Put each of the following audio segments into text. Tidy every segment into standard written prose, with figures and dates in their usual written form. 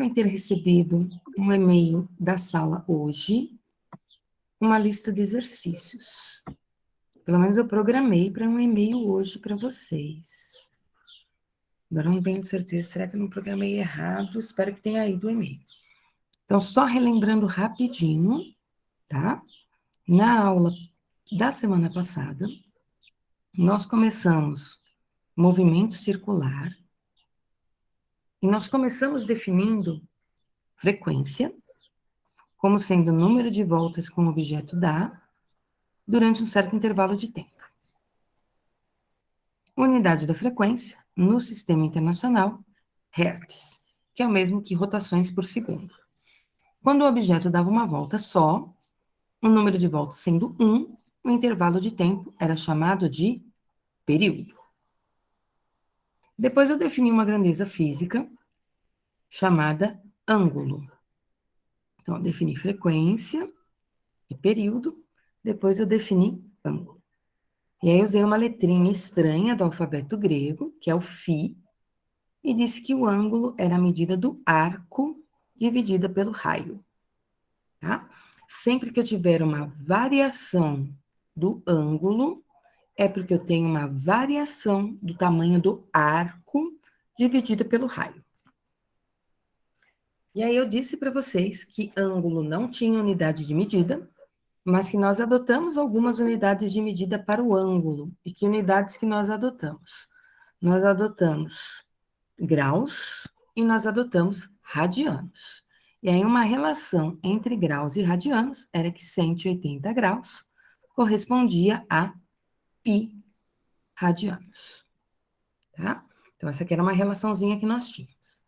devem ter recebido um e-mail da sala hoje, uma lista de exercícios. Pelo menos eu programei para um e-mail hoje para vocês. Agora não tenho certeza, será que eu não programei errado? Espero que tenha ido o e-mail. Então, só relembrando rapidinho, tá? Na aula da semana passada, nós começamos movimento circular e nós começamos definindo frequência como sendo o número de voltas que um objeto dá durante um certo intervalo de tempo. Unidade da frequência, no sistema internacional, Hertz, que é o mesmo que rotações por segundo. Quando o objeto dava uma volta só, o número de voltas sendo 1, o intervalo de tempo era chamado de período. Depois eu defini uma grandeza física chamada ângulo. Então, eu defini frequência e período, depois eu defini ângulo. E aí eu usei uma letrinha estranha do alfabeto grego, que é o φ, e disse que o ângulo era a medida do arco dividida pelo raio, tá? Sempre que eu tiver uma variação do ângulo, é porque eu tenho uma variação do tamanho do arco dividido pelo raio. E aí eu disse para vocês que ângulo não tinha unidade de medida, mas que nós adotamos algumas unidades de medida para o ângulo. E que unidades que nós adotamos? Nós adotamos graus e nós adotamos radianos. E aí uma relação entre graus e radianos era que 180 graus correspondia a π radianos, tá? Então essa aqui era uma relaçãozinha que nós tínhamos.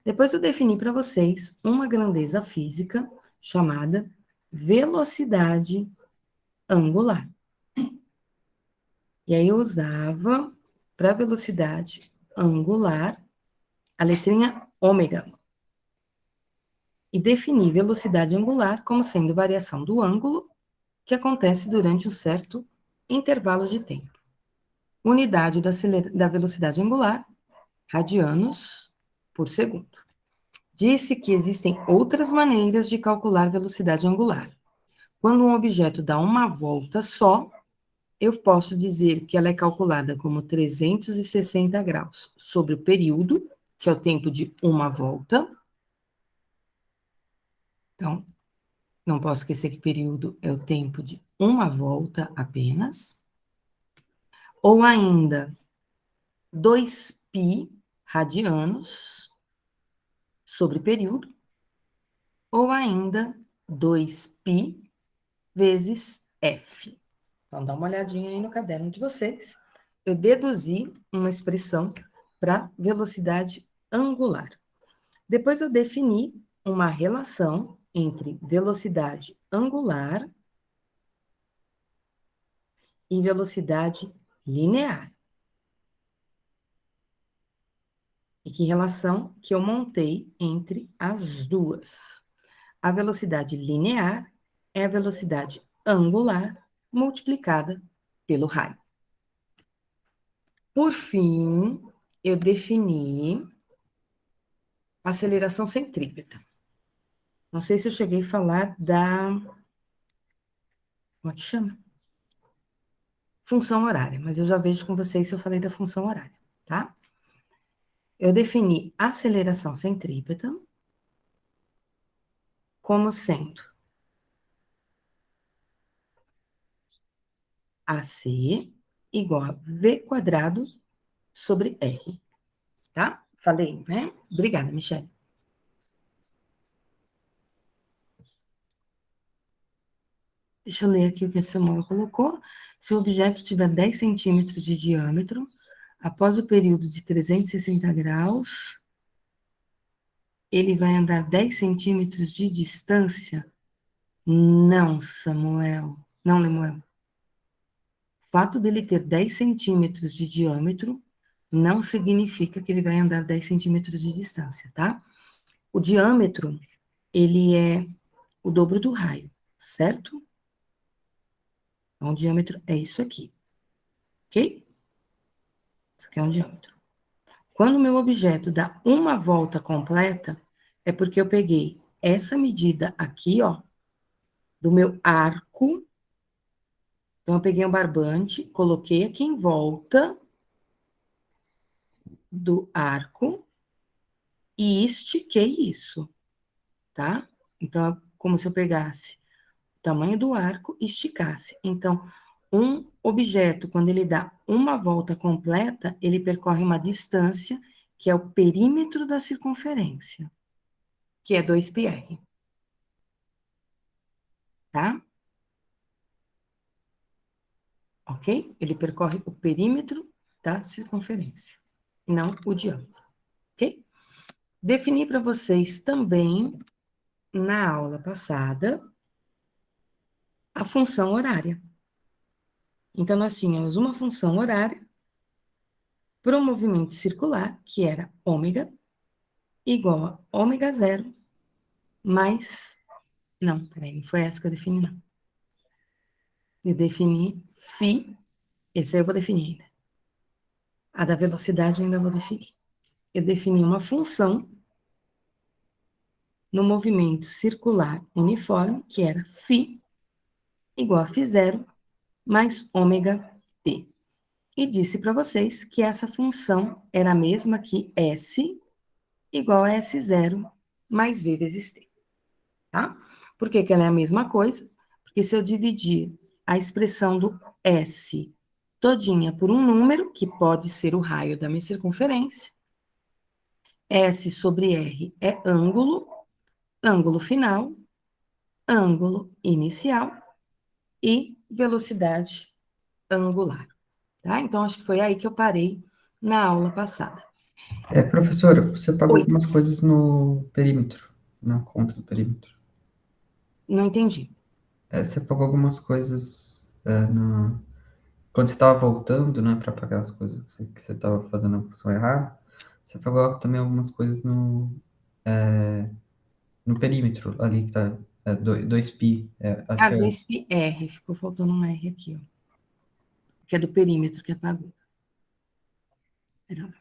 Depois eu defini para vocês uma grandeza física chamada velocidade angular. E aí eu usava para velocidade angular a letrinha ômega. E defini velocidade angular como sendo variação do ângulo que acontece durante um certo intervalo de tempo. Unidade da velocidade angular, radianos por segundo. Disse que existem outras maneiras de calcular velocidade angular. Quando um objeto dá uma volta só, eu posso dizer que ela é calculada como 360 graus sobre o período, que é o tempo de uma volta. Então, não posso esquecer que período é o tempo de uma volta apenas. Ou ainda, 2π radianos sobre período. Ou ainda, 2π vezes f. Então, dá uma olhadinha aí no caderno de vocês. Eu deduzi uma expressão para velocidade angular. Depois eu defini uma relação entre velocidade angular e velocidade linear. E que relação que eu montei entre as duas? A velocidade linear é a velocidade angular multiplicada pelo raio. Por fim, eu defini aceleração centrípeta. Não sei se eu cheguei a falar da... Como é que chama? Função horária, mas eu já vejo com vocês se eu falei da função horária, tá? Eu defini aceleração centrípeta como sendo AC igual a V quadrado sobre R, tá? Falei, né? Obrigada, Michele. Deixa eu ler aqui o que a Samuel colocou. Se o objeto tiver 10 centímetros de diâmetro, após o período de 360 graus, ele vai andar 10 centímetros de distância? Não, Samuel. Não, Lemuel. O fato dele ter 10 centímetros de diâmetro não significa que ele vai andar 10 centímetros de distância, tá? O diâmetro, ele é o dobro do raio, certo? Então, o diâmetro é isso aqui, ok? Isso aqui é um diâmetro. Quando o meu objeto dá uma volta completa, É porque eu peguei essa medida aqui, ó, do meu arco. Então, eu peguei um barbante, coloquei aqui em volta do arco e estiquei isso, tá? Então, é como se eu pegasse o tamanho do arco e esticasse. Então, um objeto, quando ele dá uma volta completa, ele percorre uma distância que é o perímetro da circunferência, que é 2πr, tá? Ok? Ele percorre o perímetro da circunferência, e não o diâmetro, ok? Defini para vocês também, na aula passada, a função horária. Então, nós tínhamos uma função horária para o movimento circular, que era ômega, igual a ômega zero, mais... Não, peraí, não foi essa que eu defini, não. Eu defini φ, esse aí eu vou definir ainda. A da velocidade eu ainda vou definir. Eu defini uma função no movimento circular uniforme, que era φ igual a φ0 mais ômega t. E disse para vocês que essa função era a mesma que S igual a S0 mais V vezes T, tá? Por que que ela é a mesma coisa? Porque se eu dividir a expressão do S todinha por um número, que pode ser o raio da minha circunferência, S sobre R é ângulo, ângulo final, ângulo inicial e velocidade angular, tá? Então, acho que foi aí que eu parei na aula passada. Professor, você pagou Oi, algumas coisas no perímetro, na conta do perímetro. não entendi. Você pagou algumas coisas quando você estava voltando, né, para pagar as coisas que você estava fazendo a função errada. Você pagou também algumas coisas no perímetro ali que tá 2π. Acho Ah, que é. 2πr, ficou faltando um R aqui, ó, que é do perímetro que apagou. Pera lá.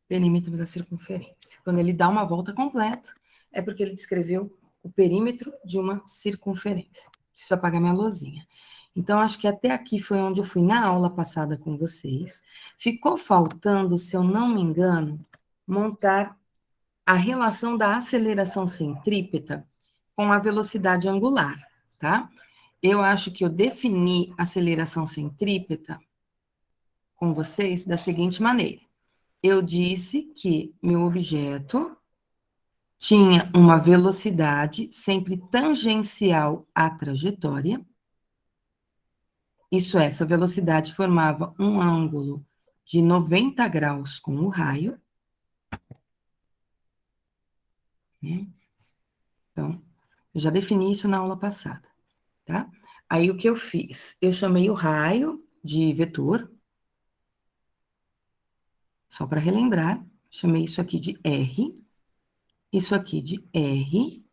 Perímetro da circunferência. Quando ele dá uma volta completa, é porque ele descreveu o perímetro de uma circunferência. Preciso apagar minha luzinha. Então, acho que até aqui foi onde eu fui na aula passada com vocês. Ficou faltando, se eu não me engano, montar a relação da aceleração centrípeta com a velocidade angular, tá? Eu acho que eu defini aceleração centrípeta com vocês da seguinte maneira. Eu disse que meu objeto tinha uma velocidade sempre tangencial à trajetória. Isso é, essa velocidade formava um ângulo de 90 graus com o raio, né? Então, eu já defini isso na aula passada, tá? Aí, o que eu fiz? Eu chamei o raio de vetor, só para relembrar, chamei isso aqui de R, isso aqui de R,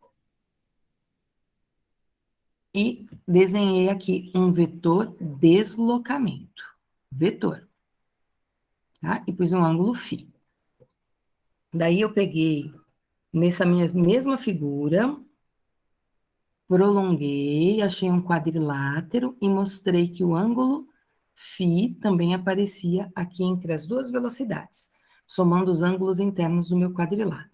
e desenhei aqui um vetor deslocamento. Vetor, tá? E pus um ângulo φ. Daí eu peguei, nessa minha mesma figura, prolonguei, achei um quadrilátero e mostrei que o ângulo φ também aparecia aqui entre as duas velocidades, somando os ângulos internos do meu quadrilátero.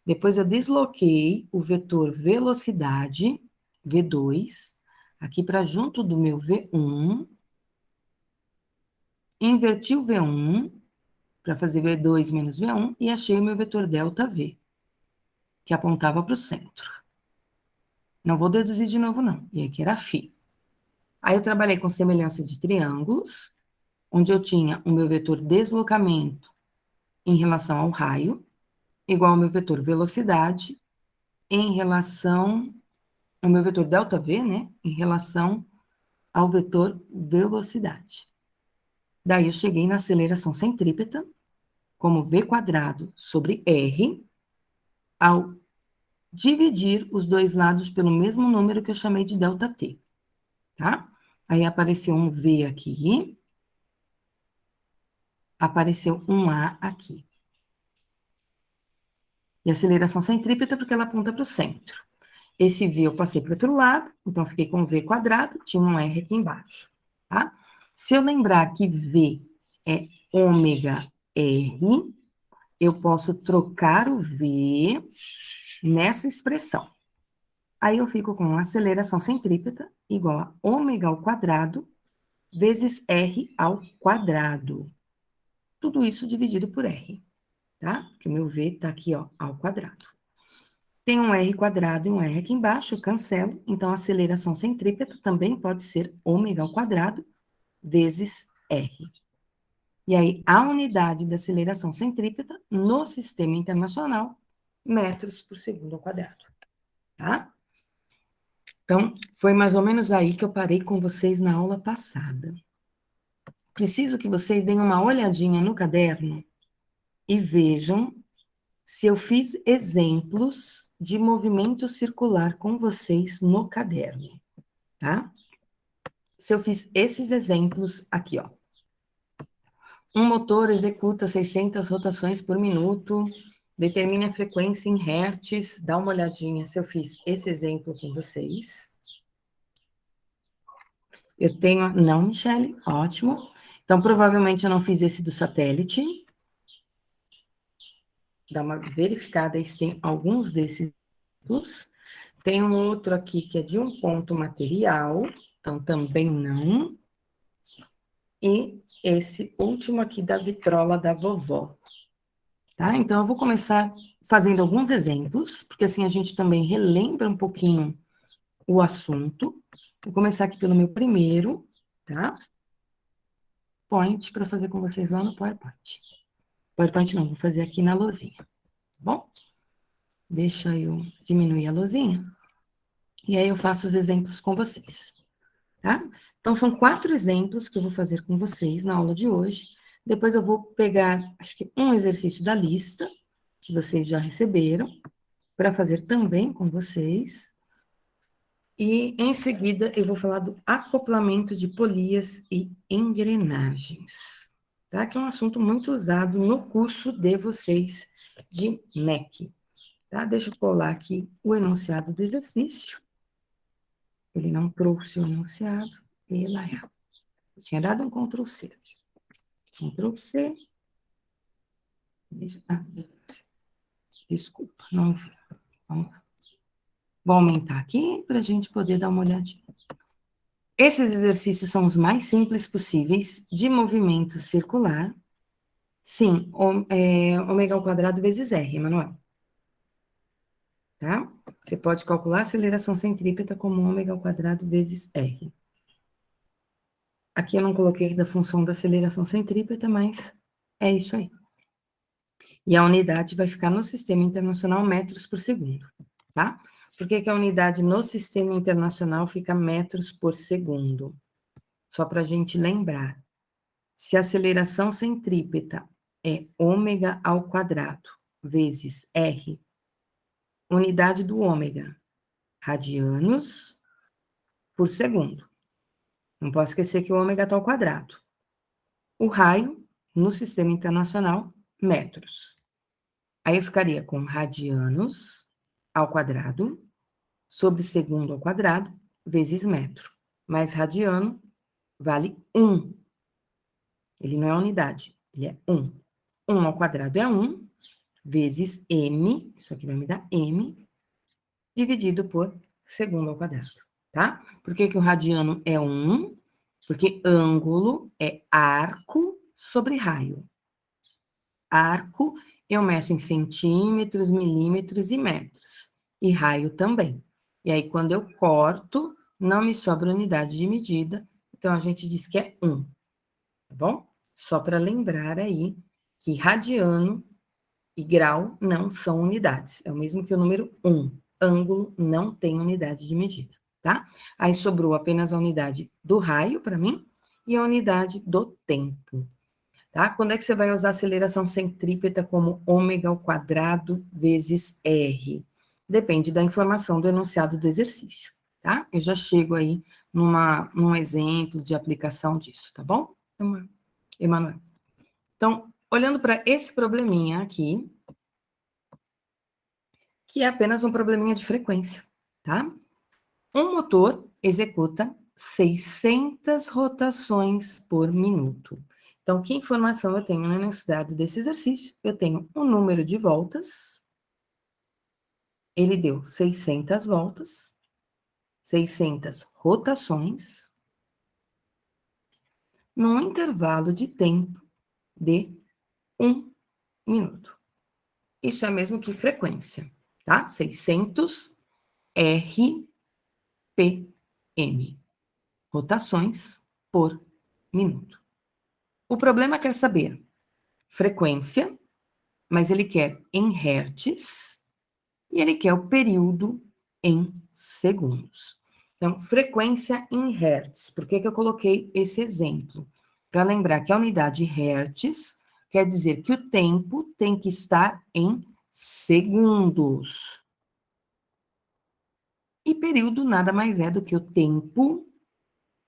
Depois eu desloquei o vetor velocidade, V2, aqui para junto do meu V1, inverti o V1 para fazer V2 menos V1 e achei o meu vetor delta V, que apontava para o centro. Não vou deduzir de novo, não. E aqui era φ. Aí eu trabalhei com semelhança de triângulos, onde eu tinha o meu vetor deslocamento em relação ao raio, igual ao meu vetor velocidade, em relação ao meu vetor ΔV, né? Em relação ao vetor velocidade. Daí eu cheguei na aceleração centrípeta, como V quadrado sobre R, ao dividir os dois lados pelo mesmo número que eu chamei de ΔT, tá? Aí apareceu um V aqui, apareceu um A aqui. E aceleração centrípeta porque ela aponta para o centro. Esse V eu passei para o outro lado, então fiquei com V quadrado, tinha um R aqui embaixo, tá? Se eu lembrar que V é ômega R, eu posso trocar o V nessa expressão. Aí eu fico com aceleração centrípeta igual a ômega ao quadrado vezes R ao quadrado. Tudo isso dividido por R, tá? Porque o meu V está aqui, ó, ao quadrado. Tem um R quadrado e um R aqui embaixo, eu cancelo. Então, a aceleração centrípeta também pode ser ômega ao quadrado vezes R. E aí, a unidade da aceleração centrípeta no sistema internacional, metros por segundo ao quadrado, tá? Então, foi mais ou menos aí que eu parei com vocês na aula passada. Preciso que vocês deem uma olhadinha no caderno e vejam se eu fiz exemplos de movimento circular com vocês no caderno, tá? Se eu fiz esses exemplos aqui, ó. Um motor executa 600 rotações por minuto, determine a frequência em hertz, dá uma olhadinha se eu fiz esse exemplo com vocês. Eu tenho... Não, Michele, ótimo. Então, provavelmente eu não fiz esse do satélite. Dá uma verificada aí se tem alguns desses exemplos. Tem um outro aqui que é de um ponto material, então também não. E esse último aqui da vitrola da vovó. Tá? Então, eu vou começar fazendo alguns exemplos, porque assim a gente também relembra um pouquinho o assunto. Vou começar aqui pelo meu primeiro, tá? Point, para fazer com vocês lá no PowerPoint. PowerPoint não, vou fazer aqui na lousinha, tá bom? Deixa eu diminuir a lousinha. E aí eu faço os exemplos com vocês, tá? Então, são 4 exemplos que eu vou fazer com vocês na aula de hoje. Depois eu vou pegar, acho que um exercício da lista, que vocês já receberam, para fazer também com vocês. E, em seguida, eu vou falar do acoplamento de polias e engrenagens, tá? Que é um assunto muito usado no curso de vocês de MEC, tá? Deixa eu colar aqui o enunciado do exercício. Ele não trouxe o enunciado, e lá é. Eu tinha dado um Ctrl C aqui. Ctrl C. Desculpa, não vi. Vamos lá. Vou aumentar aqui para a gente poder dar uma olhadinha. Esses exercícios são os mais simples possíveis de movimento circular. Sim, ômega ao quadrado vezes R, Emanuel. Tá? Você pode calcular a aceleração centrípeta como ômega ao quadrado vezes R. Aqui eu não coloquei da função da aceleração centrípeta, mas é isso aí. E a unidade vai ficar no Sistema Internacional metros por segundo, tá? Por que a unidade no Sistema Internacional fica metros por segundo? Só para a gente lembrar. Se a aceleração centrípeta é ômega ao quadrado vezes R, unidade do ômega, radianos por segundo. Não posso esquecer que o ômega está ao quadrado. O raio, no Sistema Internacional, metros. Aí eu ficaria com radianos ao quadrado sobre segundo ao quadrado vezes metro. Mais radiano vale 1. Ele não é unidade, ele é 1. 1 ao quadrado é 1, vezes m, isso aqui vai me dar m, dividido por segundo ao quadrado, tá? Por que o radiano é 1? Porque ângulo é arco sobre raio. Arco eu meço em centímetros, milímetros e metros. E raio também. E aí, quando eu corto, não me sobra unidade de medida, então a gente diz que é 1, tá bom? Só para lembrar aí que radiano e grau não são unidades. É o mesmo que o número 1. Ângulo não tem unidade de medida, tá? Aí sobrou apenas a unidade do raio para mim e a unidade do tempo. Tá? Quando é que você vai usar a aceleração centrípeta como ômega ao quadrado vezes R? Depende da informação do enunciado do exercício, tá? Eu já chego aí num exemplo de aplicação disso, tá bom, Emanuel? Então, olhando para esse probleminha aqui, que é apenas um probleminha de frequência, tá? Um motor executa 600 rotações por minuto. Então, que informação eu tenho no enunciado desse exercício? Eu tenho um número de voltas, ele deu 600 voltas, 600 rotações, num intervalo de tempo de 1 minuto. Isso é mesmo que frequência, tá? 600 RPM, rotações por minuto. O problema quer saber frequência, mas ele quer em hertz e ele quer o período em segundos. Então, frequência em hertz. Por que eu coloquei esse exemplo? Para lembrar que a unidade hertz quer dizer que o tempo tem que estar em segundos. E período nada mais é do que o tempo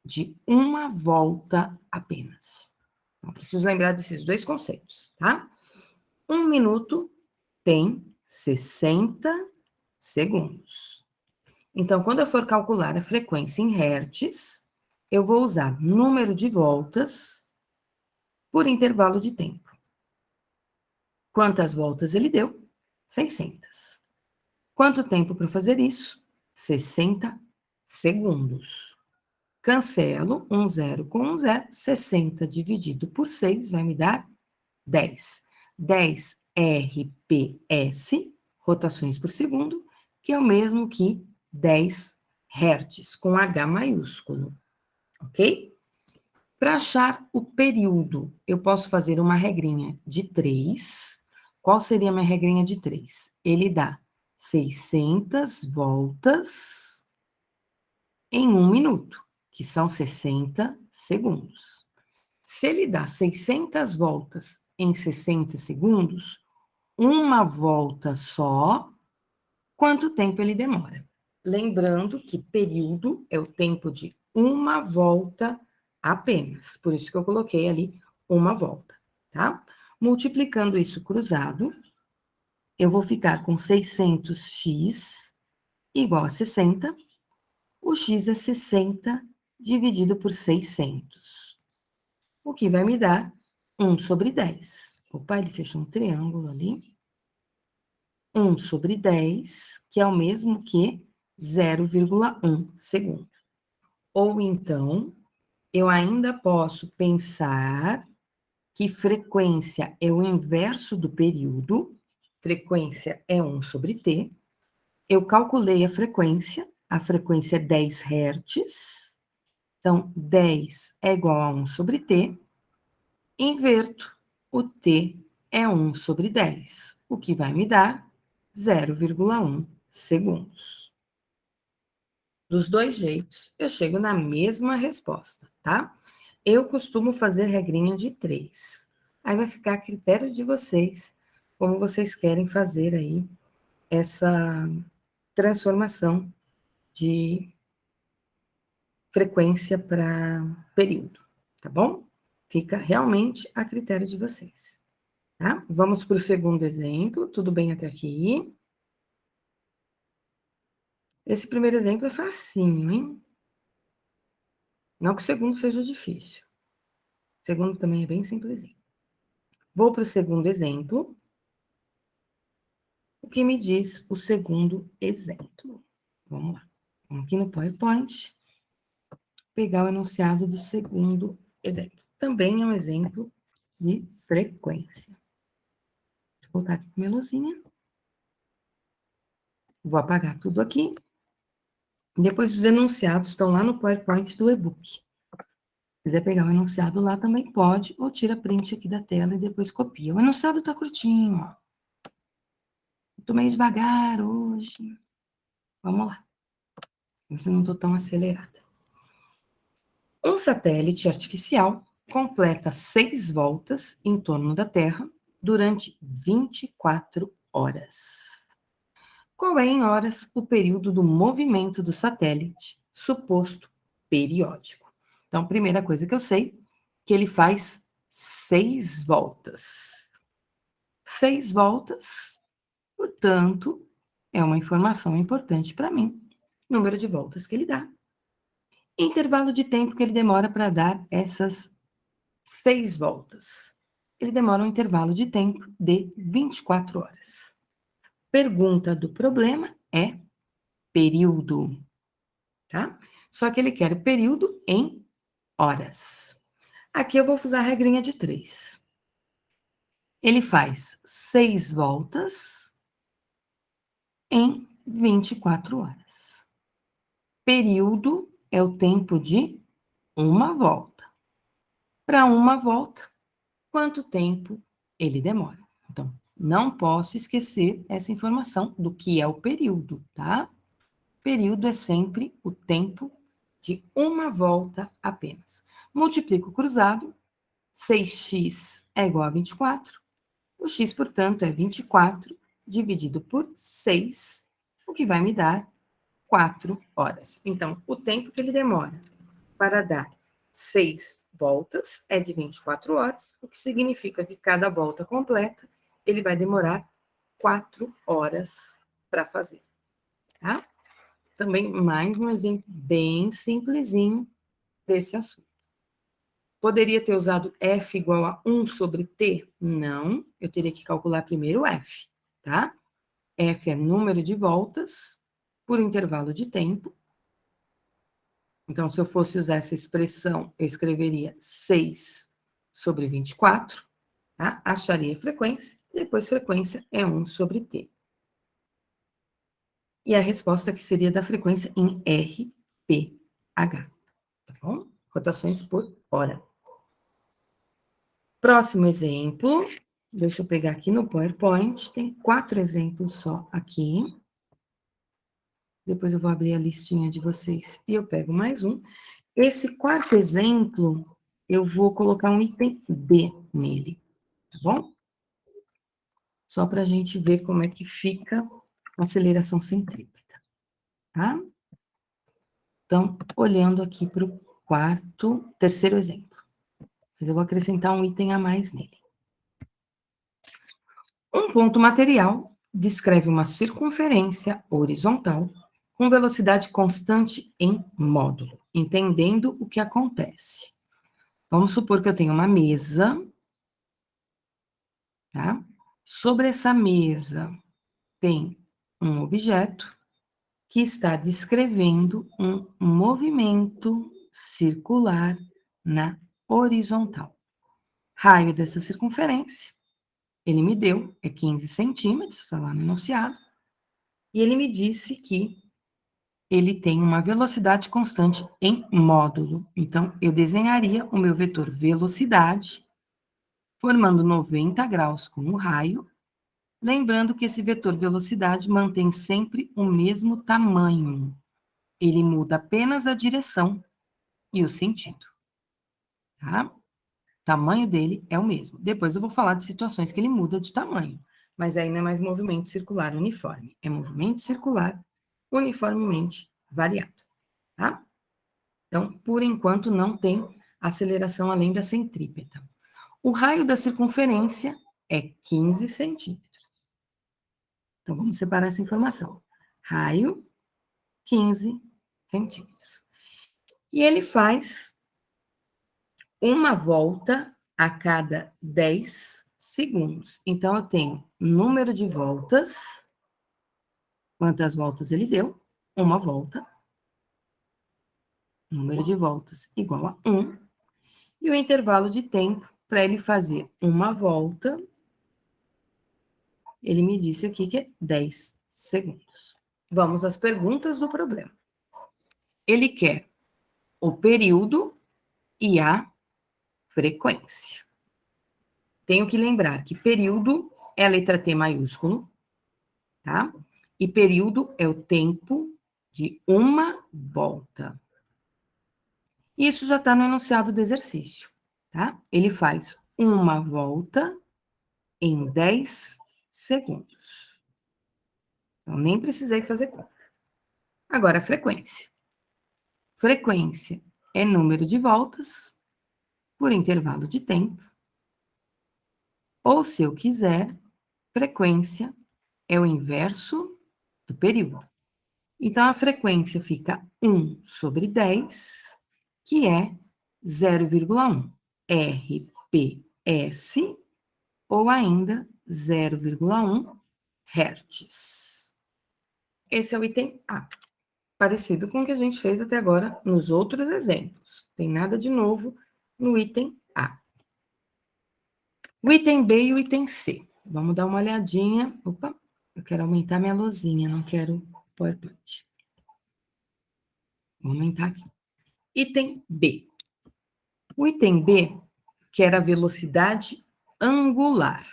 de uma volta apenas. Então, preciso lembrar desses dois conceitos, tá? 1 minuto tem 60 segundos. Então, quando eu for calcular a frequência em hertz, eu vou usar número de voltas por intervalo de tempo. Quantas voltas ele deu? 600. Quanto tempo para fazer isso? 60 segundos. Cancelo um zero com um zero. 60 dividido por 6 vai me dar 10. 10 RPS, rotações por segundo, que é o mesmo que 10 Hz, com H maiúsculo, ok? Para achar o período, eu posso fazer uma regrinha de 3. Qual seria a minha regrinha de 3? Ele dá 600 voltas em 1 minuto, que são 60 segundos. Se ele dá 600 voltas em 60 segundos, uma volta só, quanto tempo ele demora? Lembrando que período é o tempo de uma volta apenas. Por isso que eu coloquei ali uma volta, tá? Multiplicando isso cruzado, eu vou ficar com 600x igual a 60. O x é 60 dividido por 600. O que vai me dar 1 sobre 10. Opa, ele fechou um triângulo ali. 1 sobre 10, que é o mesmo que 0,1 segundo. Ou então, eu ainda posso pensar que frequência é o inverso do período, frequência é 1 sobre t. Eu calculei a frequência é 10 Hz, então 10 é igual a 1 sobre t. Inverto, o t é 1 sobre 10, o que vai me dar 0,1 segundos. Dos dois jeitos, eu chego na mesma resposta, tá? Eu costumo fazer regrinha de 3. Aí vai ficar a critério de vocês, como vocês querem fazer aí essa transformação de frequência para período, tá bom? Fica realmente a critério de vocês, tá? Vamos para o segundo exemplo, tudo bem até aqui? Esse primeiro exemplo é facinho, hein? Não que o segundo seja difícil. O segundo também é bem simplesinho. Vou para o segundo exemplo. O que me diz o segundo exemplo? Vamos lá. Vamos aqui no PowerPoint. Pegar o enunciado do segundo exemplo. Também é um exemplo de frequência. Deixa eu voltar aqui com minha luzinha. Vou apagar tudo aqui. Depois os enunciados estão lá no PowerPoint do e-book. Se quiser pegar o enunciado lá, também pode, ou tira print aqui da tela e depois copia. O enunciado está curtinho, ó. Estou meio devagar hoje. Vamos lá. Mas eu não estou tão acelerada. Um satélite artificial completa 6 voltas em torno da Terra durante 24 horas. Qual é, em horas, o período do movimento do satélite, suposto periódico? Então, primeira coisa que eu sei, que ele faz 6 voltas. 6 voltas, portanto, é uma informação importante para mim. Número de voltas que ele dá. Intervalo de tempo que ele demora para dar essas 6 voltas. Ele demora um intervalo de tempo de 24 horas. Pergunta do problema é período, tá? Só que ele quer o período em horas. Aqui eu vou usar a regrinha de 3. Ele faz 6 voltas em 24 horas. Período é o tempo de uma volta. Para uma volta, quanto tempo ele demora? Então, não posso esquecer essa informação do que é o período, tá? Período é sempre o tempo de uma volta apenas. Multiplico o cruzado, 6x é igual a 24. O x, portanto, é 24 dividido por 6, o que vai me dar 4 horas. Então, o tempo que ele demora para dar 6 voltas é de 24 horas, o que significa que cada volta completa ele vai demorar 4 horas para fazer, tá? Também mais um exemplo bem simplesinho desse assunto. Poderia ter usado F igual a 1 sobre T? Não, eu teria que calcular primeiro F, tá? F é número de voltas por intervalo de tempo. Então, se eu fosse usar essa expressão, eu escreveria 6 sobre 24, tá? Acharia a frequência, depois frequência é 1 sobre T. E a resposta que seria da frequência em RPH, tá bom? Rotações por hora. Próximo exemplo, deixa eu pegar aqui no PowerPoint, tem 4 exemplos só aqui. Depois eu vou abrir a listinha de vocês e eu pego mais um. Esse quarto exemplo, eu vou colocar um item B nele, tá bom? Só para a gente ver como é que fica a aceleração centrípeta, tá? Então, olhando aqui para o terceiro exemplo. Mas eu vou acrescentar um item a mais nele. Um ponto material descreve uma circunferência horizontal com velocidade constante em módulo, entendendo o que acontece. Vamos supor que eu tenho uma mesa, tá? Sobre essa mesa tem um objeto que está descrevendo um movimento circular na horizontal. Raio dessa circunferência, ele me deu, é 15 centímetros, está lá no enunciado, e ele me disse que ele tem uma velocidade constante em módulo. Então, eu desenharia o meu vetor velocidade, formando 90 graus com o raio, lembrando que esse vetor velocidade mantém sempre o mesmo tamanho. Ele muda apenas a direção e o sentido, tá? O tamanho dele é o mesmo. Depois eu vou falar de situações que ele muda de tamanho, mas aí não é mais movimento circular uniforme, é movimento circular uniformemente variado, tá? Então, por enquanto, não tem aceleração além da centrípeta. O raio da circunferência é 15 centímetros. Então, vamos separar essa informação. Raio, 15 centímetros. E ele faz uma volta a cada 10 segundos. Então, eu tenho número de voltas. Quantas voltas ele deu? Uma volta. Número de voltas igual a 1. E o intervalo de tempo para ele fazer uma volta, ele me disse aqui que é 10 segundos. Vamos às perguntas do problema. Ele quer o período e a frequência. Tenho que lembrar que período é a letra T maiúsculo, tá? E período é o tempo de uma volta. Isso já está no enunciado do exercício, tá? Ele faz uma volta em 10 segundos. Então, nem precisei fazer conta. Agora, a frequência. Frequência é número de voltas por intervalo de tempo. Ou, se eu quiser, frequência é o inverso do período. Então, a frequência fica 1 sobre 10, que é 0,1 RPS, ou ainda 0,1 Hz. Esse é o item A, parecido com o que a gente fez até agora nos outros exemplos. Tem nada de novo no item A. O item B e o item C. Vamos dar uma olhadinha. Opa, eu quero aumentar minha luzinha, não quero PowerPoint. Vou aumentar aqui. Item B. O item B quer a velocidade angular.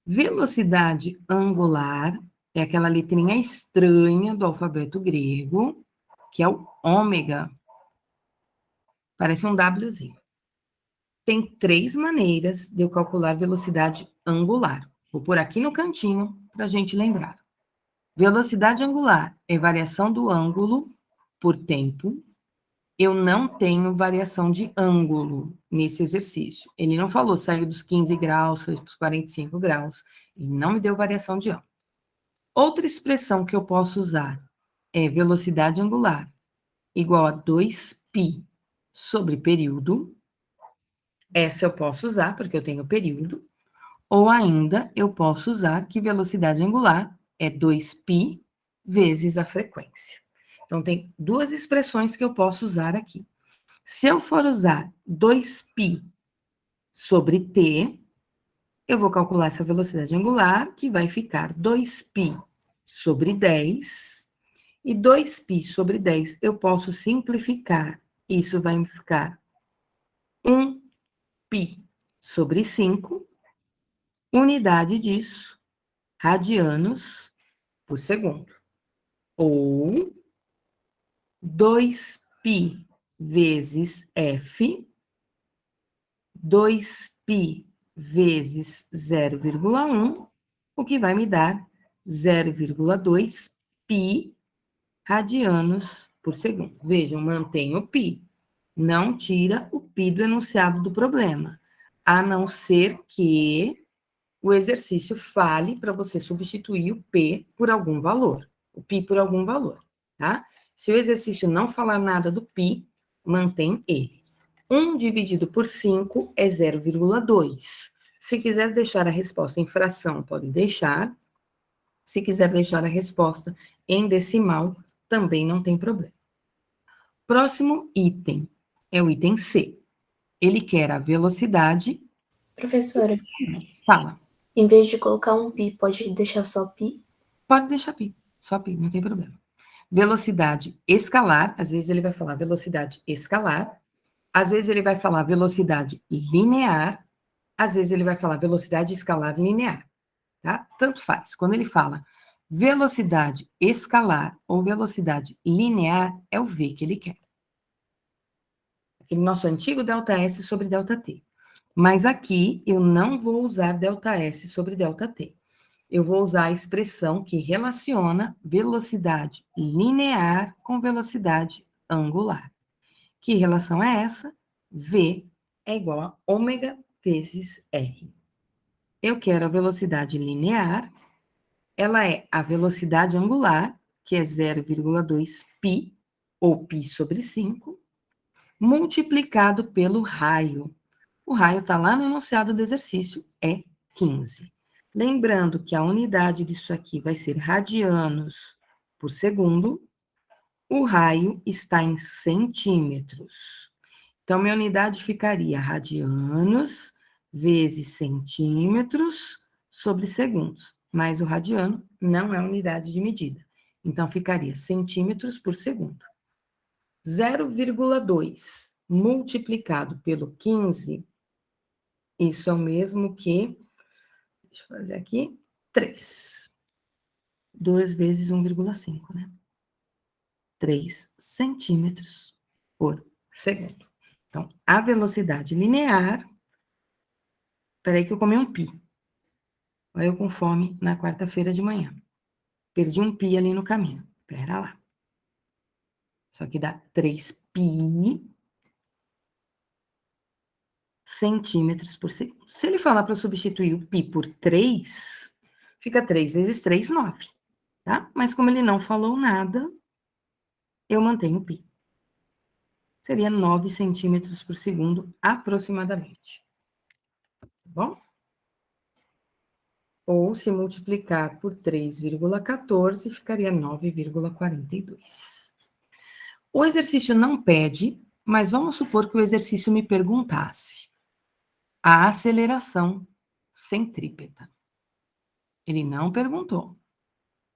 Velocidade angular é aquela letrinha estranha do alfabeto grego, que é o ômega. Parece um Wzinho. Tem 3 maneiras de eu calcular velocidade angular. Vou pôr aqui no cantinho para a gente lembrar. Velocidade angular é variação do ângulo por tempo. Eu não tenho variação de ângulo nesse exercício. Ele não falou, saiu dos 15 graus, foi para os 45 graus. Ele não me deu variação de ângulo. Outra expressão que eu posso usar é velocidade angular igual a 2π sobre período. Essa eu posso usar porque eu tenho período. Ou ainda, eu posso usar que velocidade angular é 2π vezes a frequência. Então, tem 2 expressões que eu posso usar aqui. Se eu for usar 2π sobre t, eu vou calcular essa velocidade angular, que vai ficar 2π sobre 10. E 2π sobre 10 eu posso simplificar. Isso vai me ficar 1π sobre 5. Unidade disso, radianos por segundo. Ou 2π vezes f, 2π vezes 0,1, o que vai me dar 0,2 π radianos por segundo. Vejam, mantenho o π. Não tira o π do enunciado do problema, a não ser que o exercício fale para você substituir o P por algum valor, o π por algum valor, tá? Se o exercício não falar nada do π, mantém ele. 1 dividido por 5 é 0,2. Se quiser deixar a resposta em fração, pode deixar. Se quiser deixar a resposta em decimal, também não tem problema. Próximo item é o item C. Ele quer a velocidade... Professora, Fala. em vez de colocar um pi, pode deixar só pi? Pode deixar pi, só pi, não tem problema. Velocidade escalar, às vezes ele vai falar velocidade escalar, às vezes ele vai falar velocidade linear, às vezes ele vai falar velocidade escalar linear, tá? Tanto faz. Quando ele fala velocidade escalar ou velocidade linear, é o V que ele quer. Aquele nosso antigo ΔS sobre ΔT. Mas aqui eu não vou usar ΔS sobre ΔT. Eu vou usar a expressão que relaciona velocidade linear com velocidade angular. Que relação é essa? V é igual a ômega vezes R. Eu quero a velocidade linear, ela é a velocidade angular, que é 0,2 π, ou π sobre 5, multiplicado pelo raio. O raio está lá no enunciado do exercício, é 15. Lembrando que a unidade disso aqui vai ser radianos por segundo. O raio está em centímetros. Então, minha unidade ficaria radianos vezes centímetros sobre segundos. Mas o radiano não é unidade de medida. Então, ficaria centímetros por segundo. 0,2 multiplicado pelo 15, isso é o mesmo que, deixa eu fazer aqui, 3. 2 vezes 1,5, né? 3 centímetros por segundo. Então, a velocidade linear... Peraí que eu comi um pi. Aí eu com fome na quarta-feira de manhã. Perdi um pi ali no caminho. Pera lá. Só que dá 3 pi centímetros por segundo. Se ele falar para substituir o pi por 3, fica 3 vezes 3, 9. tá? Mas como ele não falou nada, eu mantenho π. Seria 9 centímetros por segundo, aproximadamente. Tá bom? Ou, se multiplicar por 3,14, ficaria 9,42. O exercício não pede, mas vamos supor que o exercício me perguntasse a aceleração centrípeta. Ele não perguntou,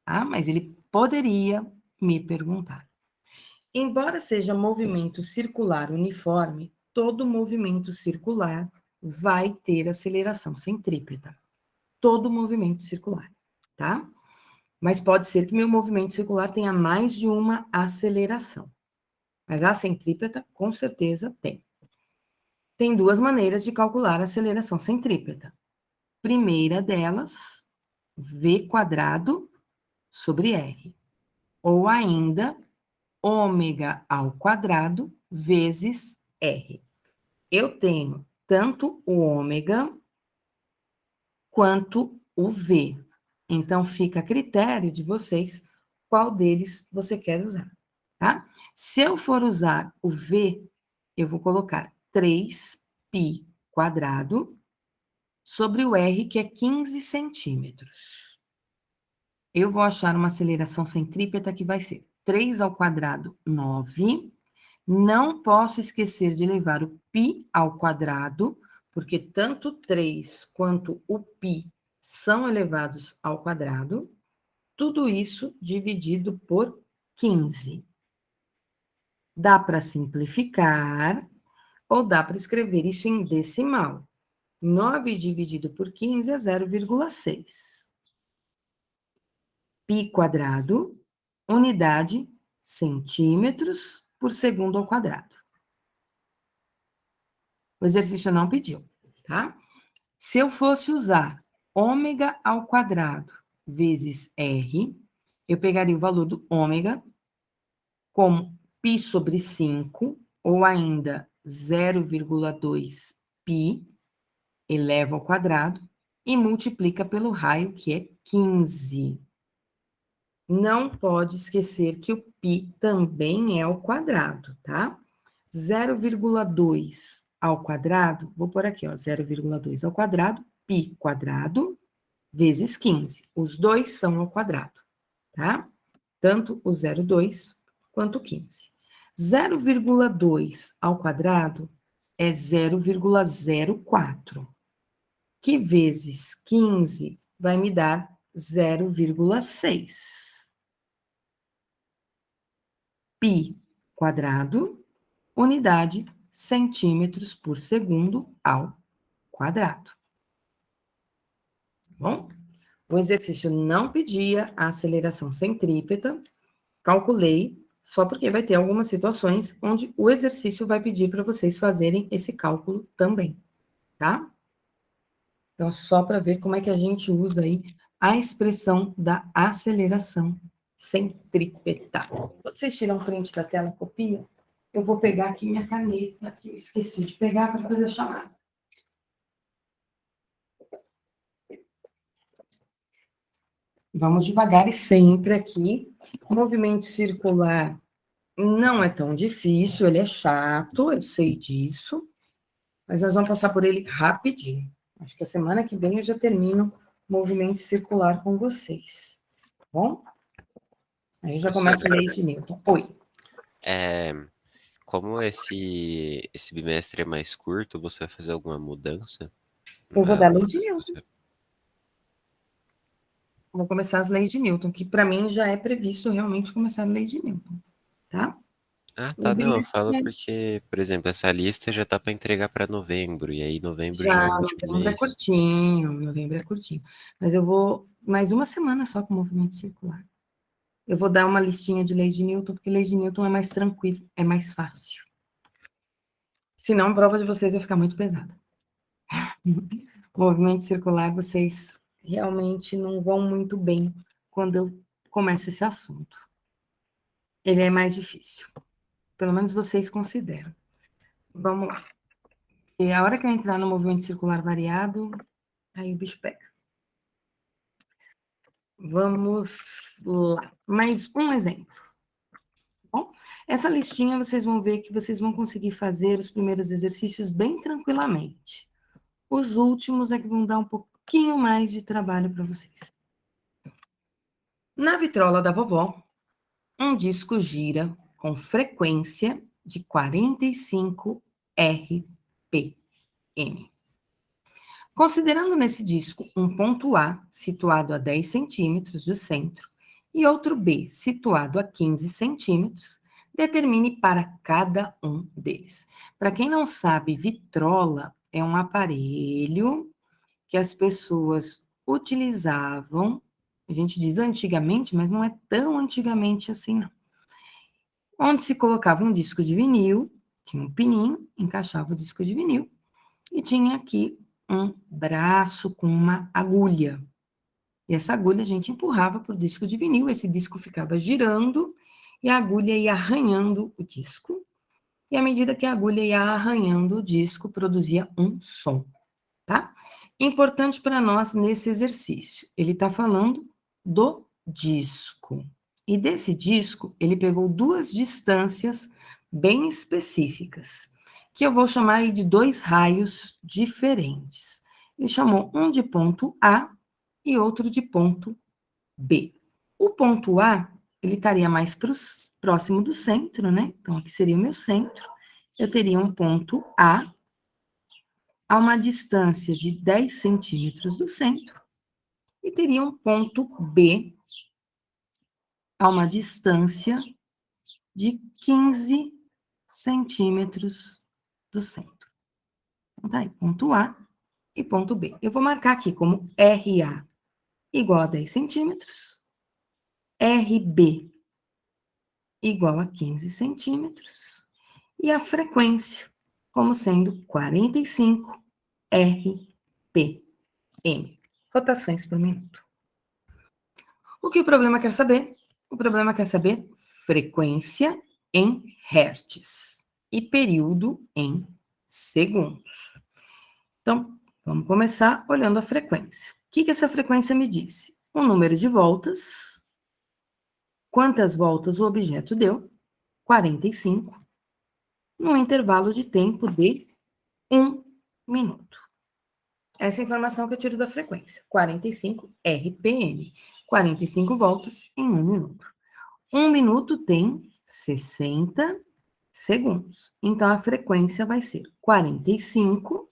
tá? Mas ele poderia me perguntar. Embora seja movimento circular uniforme, todo movimento circular vai ter aceleração centrípeta. Todo movimento circular, tá? Mas pode ser que meu movimento circular tenha mais de uma aceleração. Mas a centrípeta, com certeza, tem. Tem duas maneiras de calcular a aceleração centrípeta. Primeira delas, v² sobre r. Ou ainda, ω² vezes r. Eu tenho tanto o ômega quanto o v. Então, fica a critério de vocês qual deles você quer usar, tá? Se eu for usar o v, eu vou colocar 3π² sobre o r, que é 15 centímetros. Eu vou achar uma aceleração centrípeta que vai ser 3², 9. Não posso esquecer de levar o π², porque tanto 3 quanto o π são elevados ao quadrado. Tudo isso dividido por 15. Dá para simplificar ou dá para escrever isso em decimal. 9 dividido por 15 é 0,6. π², unidade, centímetros por segundo ao quadrado. O exercício não pediu, tá? Se eu fosse usar ω² vezes r, eu pegaria o valor do ômega como π sobre 5, ou ainda 0,2 π, eleva ao quadrado, e multiplica pelo raio, que é 15. Não pode esquecer que o π também é ao quadrado, tá? 0,2 ao quadrado, vou pôr aqui, ó, 0,2 ao quadrado, π² vezes 15. Os dois são ao quadrado, tá? Tanto o 0,2 quanto o 15. 0,2 ao quadrado é 0,04, que vezes 15 vai me dar 0,6. π², unidade, centímetros por segundo ao quadrado. Bom? O exercício não pedia a aceleração centrípeta, calculei, só porque vai ter algumas situações onde o exercício vai pedir para vocês fazerem esse cálculo também, tá? Então, só para ver como é que a gente usa aí a expressão da aceleração centrípeta. Quando vocês tiram um print da tela, copia, eu vou pegar aqui minha caneta, que eu esqueci de pegar para fazer a chamada. Vamos devagar e sempre aqui. O movimento circular não é tão difícil, ele é chato, eu sei disso, mas nós vamos passar por ele rapidinho. Acho que a semana que vem eu já termino o movimento circular com vocês, tá bom? Aí já começa a lei de Newton. Oi. Como esse bimestre é mais curto, você vai fazer alguma mudança? Eu vou dar a lei de Nas coisas que Newton. você- Vou começar as leis de Newton, que para mim já é previsto realmente começar a lei de Newton, tá? Ah, O tá, não, eu bimestre falo porque, por exemplo, essa lista já tá para entregar para novembro, e aí novembro já é já, o último novembro é mês. curtinho, novembro é curtinho. Mas eu vou mais uma semana só com movimento circular. Eu vou dar uma listinha de leis de Newton, porque leis de Newton é mais tranquilo, é mais fácil. Senão, a prova de vocês vai ficar muito pesada. O movimento circular, vocês realmente não vão muito bem quando eu começo esse assunto. Ele é mais difícil. Pelo menos vocês consideram. Vamos lá. E a hora que eu entrar no movimento circular variado, aí o bicho pega. Vamos lá. Mais um exemplo. Bom, essa listinha vocês vão ver que vocês vão conseguir fazer os primeiros exercícios bem tranquilamente. Os últimos é que vão dar um pouquinho mais de trabalho para vocês. Na vitrola da vovó, um disco gira com frequência de 45 RPM. Considerando nesse disco um ponto A situado a 10 centímetros do centro e outro B situado a 15 centímetros, determine para cada um deles. Para quem não sabe, vitrola é um aparelho que as pessoas utilizavam, a gente diz antigamente, mas não é tão antigamente assim, não. Onde se colocava um disco de vinil, tinha um pininho, encaixava o disco de vinil, e tinha aqui um braço com uma agulha. E essa agulha a gente empurrava para o disco de vinil, esse disco ficava girando e a agulha ia arranhando o disco. E à medida que a agulha ia arranhando o disco, produzia um som, tá? Importante para nós nesse exercício, ele está falando do disco. E desse disco, ele pegou duas distâncias bem específicas, que eu vou chamar aí de dois raios diferentes. Ele chamou um de ponto A e outro de ponto B. O ponto A, ele estaria mais próximo do centro, né? Então, aqui seria o meu centro. Eu teria um ponto A a uma distância de 10 centímetros do centro e teria um ponto B a uma distância de 15 centímetros do centro. Então, tá aí, ponto A e ponto B. Eu vou marcar aqui como RA igual a 10 centímetros, RB igual a 15 centímetros, e a frequência como sendo 45 RPM. Rotações por minuto. O que o problema quer saber? O problema quer saber frequência em hertz e período em segundos. Então, vamos começar olhando a frequência. O que essa frequência me disse? O número de voltas, quantas voltas o objeto deu, 45, num intervalo de tempo de 1 minuto. Essa é a informação que eu tiro da frequência, 45 RPM, 45 voltas em 1 minuto. 1 minuto tem 60 segundos. Então, a frequência vai ser 45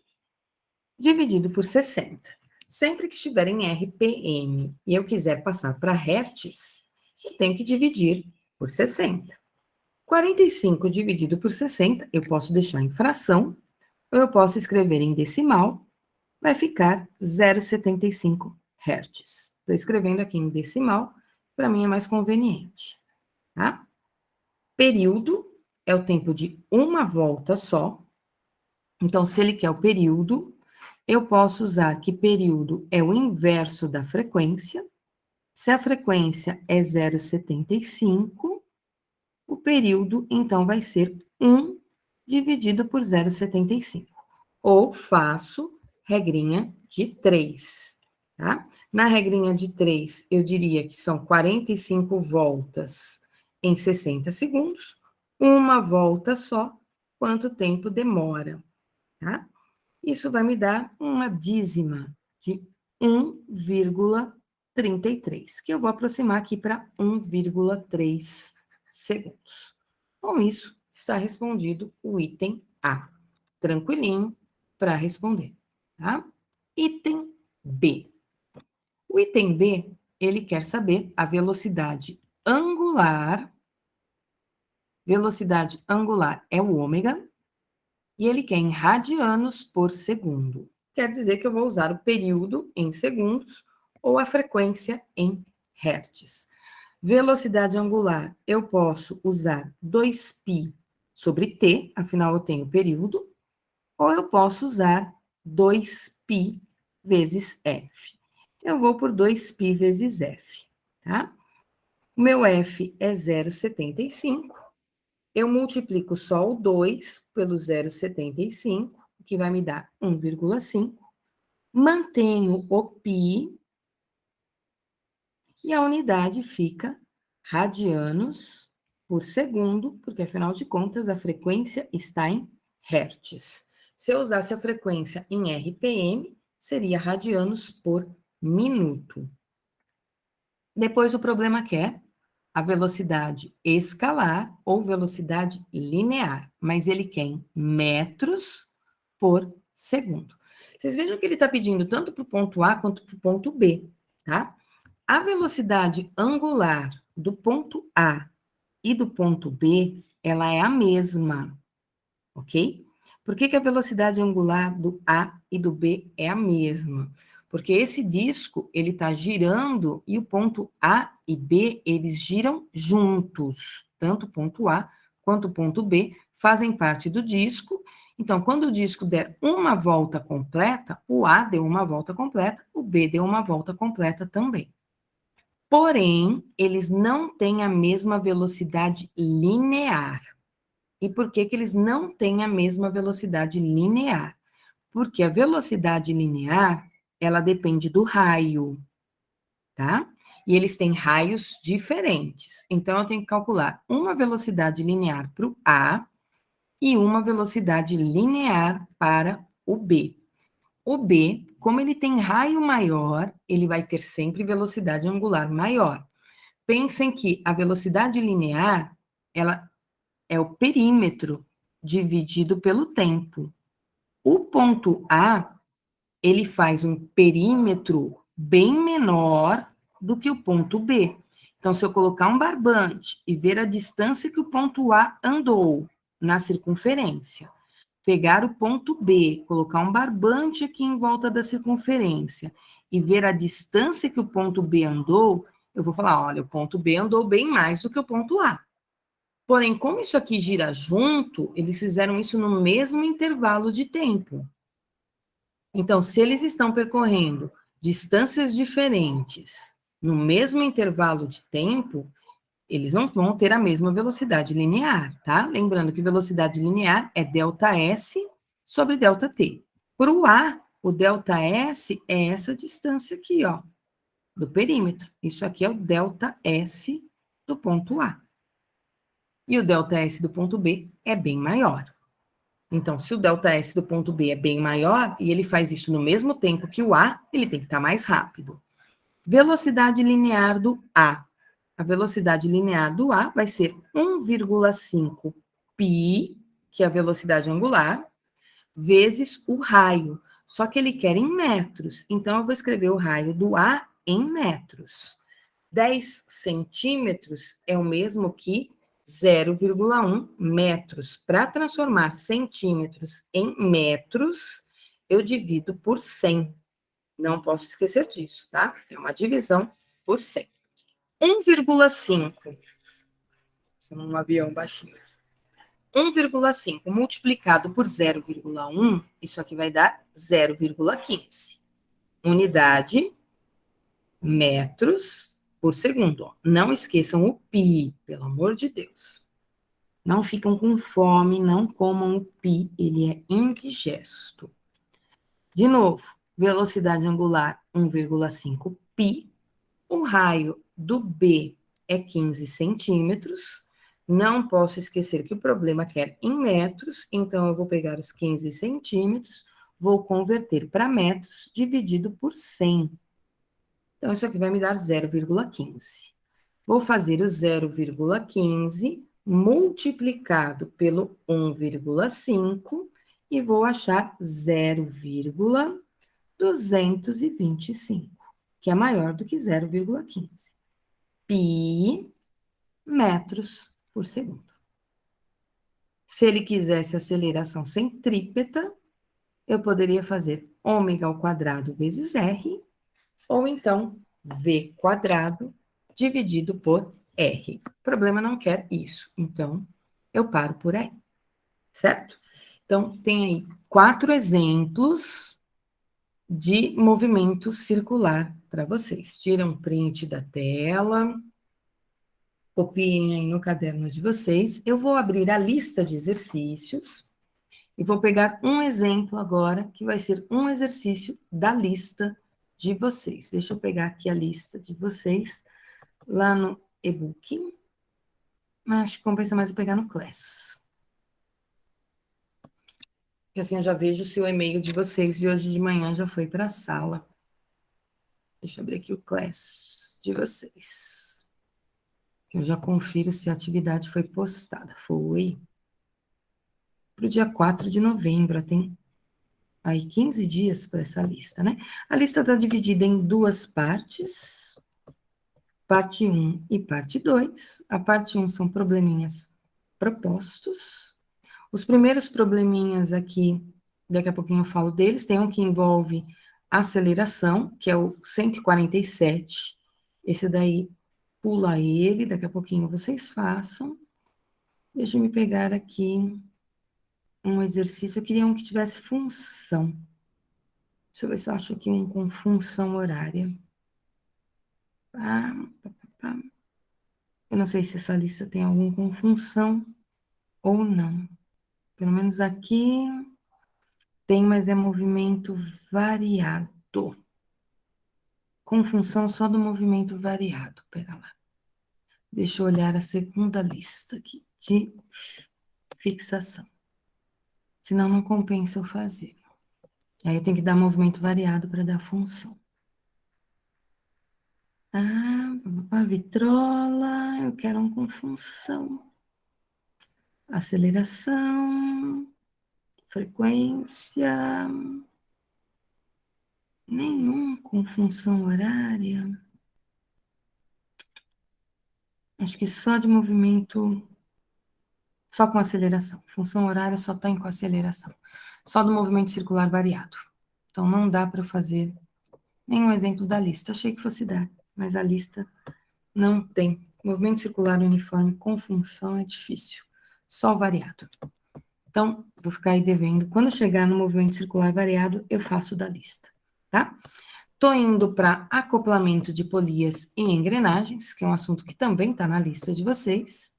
dividido por 60. Sempre que estiver em RPM e eu quiser passar para hertz, eu tenho que dividir por 60. 45 dividido por 60, eu posso deixar em fração, ou eu posso escrever em decimal, vai ficar 0,75 hertz. Estou escrevendo aqui em decimal, para mim é mais conveniente. Tá? Período é o tempo de uma volta só. Então, se ele quer o período, eu posso usar que período é o inverso da frequência. Se a frequência é 0,75, o período, então, vai ser 1 dividido por 0,75. Ou faço regrinha de 3, tá? Na regrinha de 3, eu diria que são 45 voltas em 60 segundos, uma volta só, quanto tempo demora, tá? Isso vai me dar uma dízima de 1,33, que eu vou aproximar aqui para 1,3 segundos. Com isso, está respondido o item A. Tranquilinho para responder, tá? Item B. O item B, ele quer saber a velocidade angular. Velocidade angular é o ômega, e ele quer em radianos por segundo. Quer dizer que eu vou usar o período em segundos ou a frequência em hertz. Velocidade angular, eu posso usar 2π sobre t, afinal eu tenho período, ou eu posso usar 2π vezes f. Eu vou por 2π vezes f, tá? O meu f é 0,75. Eu multiplico só o 2 pelo 0,75, que vai me dar 1,5. Mantenho o π e a unidade fica radianos por segundo, porque, afinal de contas, a frequência está em hertz. Se eu usasse a frequência em RPM, seria radianos por minuto. Depois, o problema que é a velocidade escalar ou velocidade linear, mas ele quer em metros por segundo. Vocês vejam que ele está pedindo tanto para o ponto A quanto para o ponto B, tá? A velocidade angular do ponto A e do ponto B, ela é a mesma, ok? Por que a velocidade angular do A e do B é a mesma? Porque esse disco, ele está girando e o ponto A e B, eles giram juntos. Tanto o ponto A quanto o ponto B fazem parte do disco. Então, quando o disco der uma volta completa, o A deu uma volta completa, o B deu uma volta completa também. Porém, eles não têm a mesma velocidade linear. E por que eles não têm a mesma velocidade linear? Porque a velocidade linear, ela depende do raio, tá? E eles têm raios diferentes. Então, eu tenho que calcular uma velocidade linear para o A e uma velocidade linear para o B. O B, como ele tem raio maior, ele vai ter sempre velocidade angular maior. Pensem que a velocidade linear, ela é o perímetro dividido pelo tempo. O ponto A, ele faz um perímetro bem menor do que o ponto B. Então, se eu colocar um barbante e ver a distância que o ponto A andou na circunferência, pegar o ponto B, colocar um barbante aqui em volta da circunferência e ver a distância que o ponto B andou, eu vou falar, olha, o ponto B andou bem mais do que o ponto A. Porém, como isso aqui gira junto, eles fizeram isso no mesmo intervalo de tempo. Então, se eles estão percorrendo distâncias diferentes no mesmo intervalo de tempo, eles não vão ter a mesma velocidade linear, tá? Lembrando que velocidade linear é ΔS sobre ΔT. Para o A, o ΔS é essa distância aqui, ó, do perímetro. Isso aqui é o ΔS do ponto A. E o ΔS do ponto B é bem maior. Então, se o ΔS do ponto B é bem maior, e ele faz isso no mesmo tempo que o A, ele tem que estar mais rápido. Velocidade linear do A. A velocidade linear do A vai ser 1,5 π, que é a velocidade angular, vezes o raio. Só que ele quer em metros. Então, eu vou escrever o raio do A em metros. 10 centímetros é o mesmo que 0,1 metros. Para transformar centímetros em metros, eu divido por 100. Não posso esquecer disso, tá? É uma divisão por 100. 1,5. Isso num avião baixinho. 1,5 multiplicado por 0,1, isso aqui vai dar 0,15. Unidade, metros por segundo. Não esqueçam o pi, pelo amor de Deus. Não ficam com fome, não comam o pi, ele é indigesto. De novo, velocidade angular 1,5 π. O raio do B é 15 centímetros. Não posso esquecer que o problema quer em metros, então eu vou pegar os 15 centímetros, vou converter para metros, dividido por 100. Então, isso aqui vai me dar 0,15. Vou fazer o 0,15 multiplicado pelo 1,5 e vou achar 0,225, que é maior do que 0,15. Pi metros por segundo. Se ele quisesse aceleração centrípeta, eu poderia fazer ômega ao quadrado vezes R, ou então V quadrado dividido por R. O problema não quer isso, então eu paro por aí, certo? Então, tem aí 4 exemplos de movimento circular para vocês. Tiram um print da tela, copiem aí no caderno de vocês. Eu vou abrir a lista de exercícios e vou pegar um exemplo agora, que vai ser um exercício da lista de vocês. Deixa eu pegar aqui a lista de vocês lá no e-book. Acho que compensa mais eu pegar no Class. Porque assim eu já vejo se o e-mail de vocês de hoje de manhã já foi para a sala. Deixa eu abrir aqui o Class de vocês. Eu já confiro se a atividade foi postada. Foi. Para o dia 4 de novembro, tem aí 15 dias para essa lista, né? A lista está dividida em duas partes, parte 1 e parte 2. A parte 1 são probleminhas propostos. Os primeiros probleminhas aqui, daqui a pouquinho eu falo deles, tem um que envolve aceleração, que é o 147. Esse daí, pula ele, daqui a pouquinho vocês façam. Deixa eu me pegar aqui um exercício, eu queria um que tivesse função. Deixa eu ver se eu acho aqui um com função horária. Eu não sei se essa lista tem algum com função ou não. Pelo menos aqui tem, mas é movimento variado. Com função só do movimento variado. Pera lá. Deixa eu olhar a segunda lista aqui de fixação. Senão não compensa eu fazer. Aí eu tenho que dar movimento variado para dar função. Vitrola, eu quero um com função. Aceleração, frequência, nenhum com função horária. Acho que só de movimento, só com aceleração. Função horária só tem com aceleração. Só do movimento circular variado. Então não dá para fazer nenhum exemplo da lista. Achei que fosse dar, mas a lista não tem. Movimento circular uniforme com função é difícil. Só variado. Então, vou ficar aí devendo. Quando chegar no movimento circular variado, eu faço da lista, tá? Estou indo para acoplamento de polias em engrenagens, que é um assunto que também está na lista de vocês.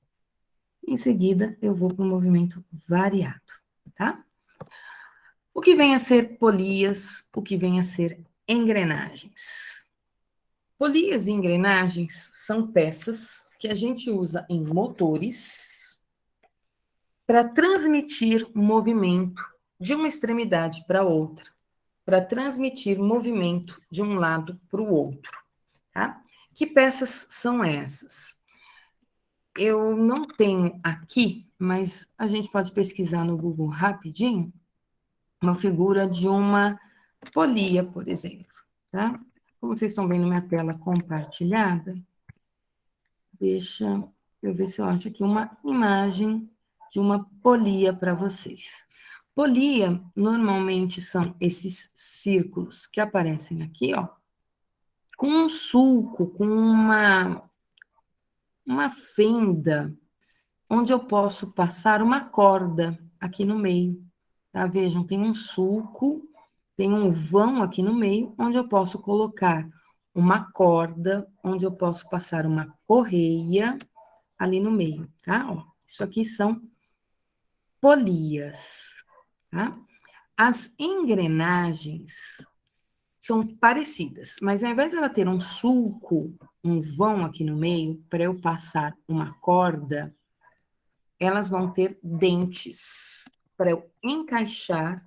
Em seguida, eu vou para o movimento variado, tá? O que vem a ser polias, o que vem a ser engrenagens? Polias e engrenagens são peças que a gente usa em motores para transmitir movimento de uma extremidade para outra, para transmitir movimento de um lado para o outro, tá? Que peças são essas? Eu não tenho aqui, mas a gente pode pesquisar no Google rapidinho, uma figura de uma polia, por exemplo, tá? Como vocês estão vendo minha tela compartilhada, deixa eu ver se eu acho aqui uma imagem de uma polia para vocês. Polia, normalmente, são esses círculos que aparecem aqui, ó, com um sulco, com uma fenda, onde eu posso passar uma corda aqui no meio, tá? Vejam, tem um sulco, tem um vão aqui no meio, onde eu posso colocar uma corda, onde eu posso passar uma correia ali no meio, tá? Ó, isso aqui são polias, tá? As engrenagens são parecidas, mas ao invés de ela ter um sulco, um vão aqui no meio, para eu passar uma corda, elas vão ter dentes para eu encaixar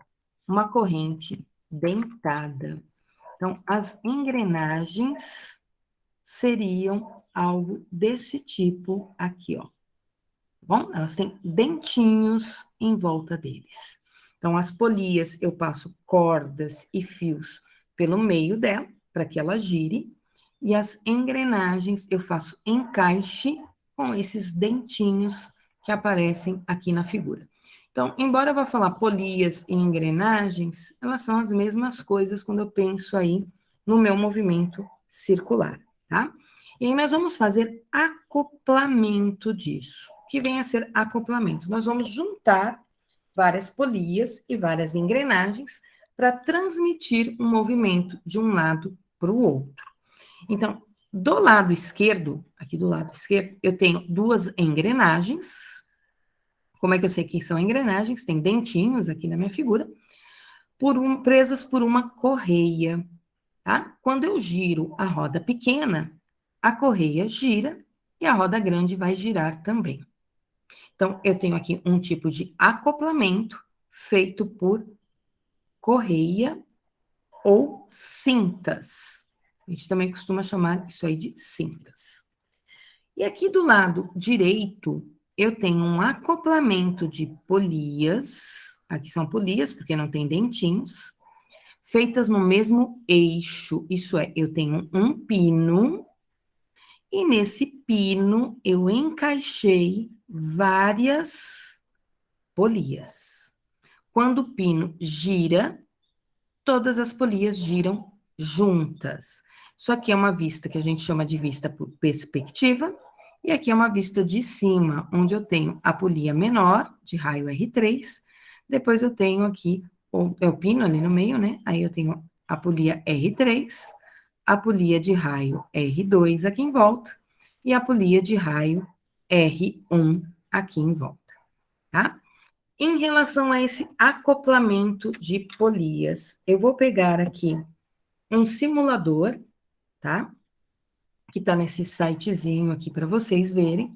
uma corrente dentada. Então, as engrenagens seriam algo desse tipo aqui, ó. Bom, elas têm dentinhos em volta deles. Então, as polias, eu passo cordas e fios pelo meio dela, para que ela gire, e as engrenagens, eu faço encaixe com esses dentinhos que aparecem aqui na figura. Então, embora eu vá falar polias e engrenagens, elas são as mesmas coisas quando eu penso aí no meu movimento circular, tá? E aí nós vamos fazer acoplamento disso. O que vem a ser acoplamento? Nós vamos juntar várias polias e várias engrenagens para transmitir um movimento de um lado para o outro. Então, do lado esquerdo, aqui do lado esquerdo, eu tenho duas engrenagens. Como é que eu sei que são engrenagens? Tem dentinhos aqui na minha figura, presas por uma correia. tá? Quando eu giro a roda pequena, a correia gira e a roda grande vai girar também. Então, eu tenho aqui um tipo de acoplamento feito por correia ou cintas. A gente também costuma chamar isso aí de cintas. E aqui do lado direito, eu tenho um acoplamento de polias. Aqui são polias, porque não tem dentinhos, feitas no mesmo eixo. Isso é, eu tenho um pino, e nesse pino eu encaixei várias polias. Quando o pino gira, todas as polias giram juntas. Isso aqui é uma vista que a gente chama de vista por perspectiva, e aqui é uma vista de cima, onde eu tenho a polia menor, de raio R3, depois eu tenho aqui, o pino ali no meio, né? Aí eu tenho a polia R3, a polia de raio R2 aqui em volta, e a polia de raio R1 aqui em volta, tá? Em relação a esse acoplamento de polias, eu vou pegar aqui um simulador, tá? Que tá nesse sitezinho aqui para vocês verem.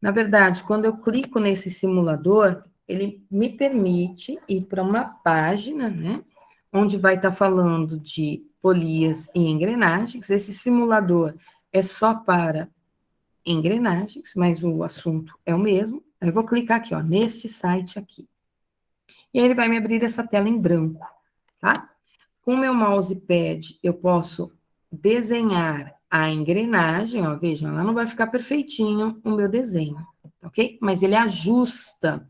Na verdade, quando eu clico nesse simulador, ele me permite ir para uma página, né? Onde vai estar falando de polias e engrenagens. Esse simulador é só para engrenagens, mas o assunto é o mesmo. Eu vou clicar aqui, ó, neste site aqui. E aí ele vai me abrir essa tela em branco, tá? Com o meu mousepad, eu posso desenhar a engrenagem, ó, vejam, ela não vai ficar perfeitinho o meu desenho, ok? Mas ele ajusta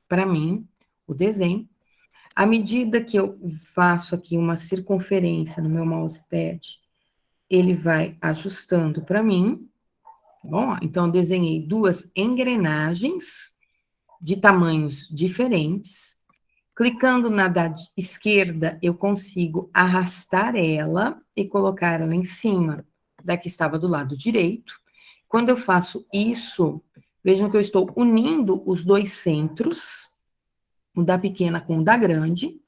para mim o desenho. À medida que eu faço aqui uma circunferência no meu mousepad, ele vai ajustando para mim, tá bom? Então, eu desenhei duas engrenagens de tamanhos diferentes. Clicando na da esquerda, eu consigo arrastar ela e colocar ela em cima da que estava do lado direito. Quando eu faço isso, vejam que eu estou unindo os dois centros, o da pequena com o da grande.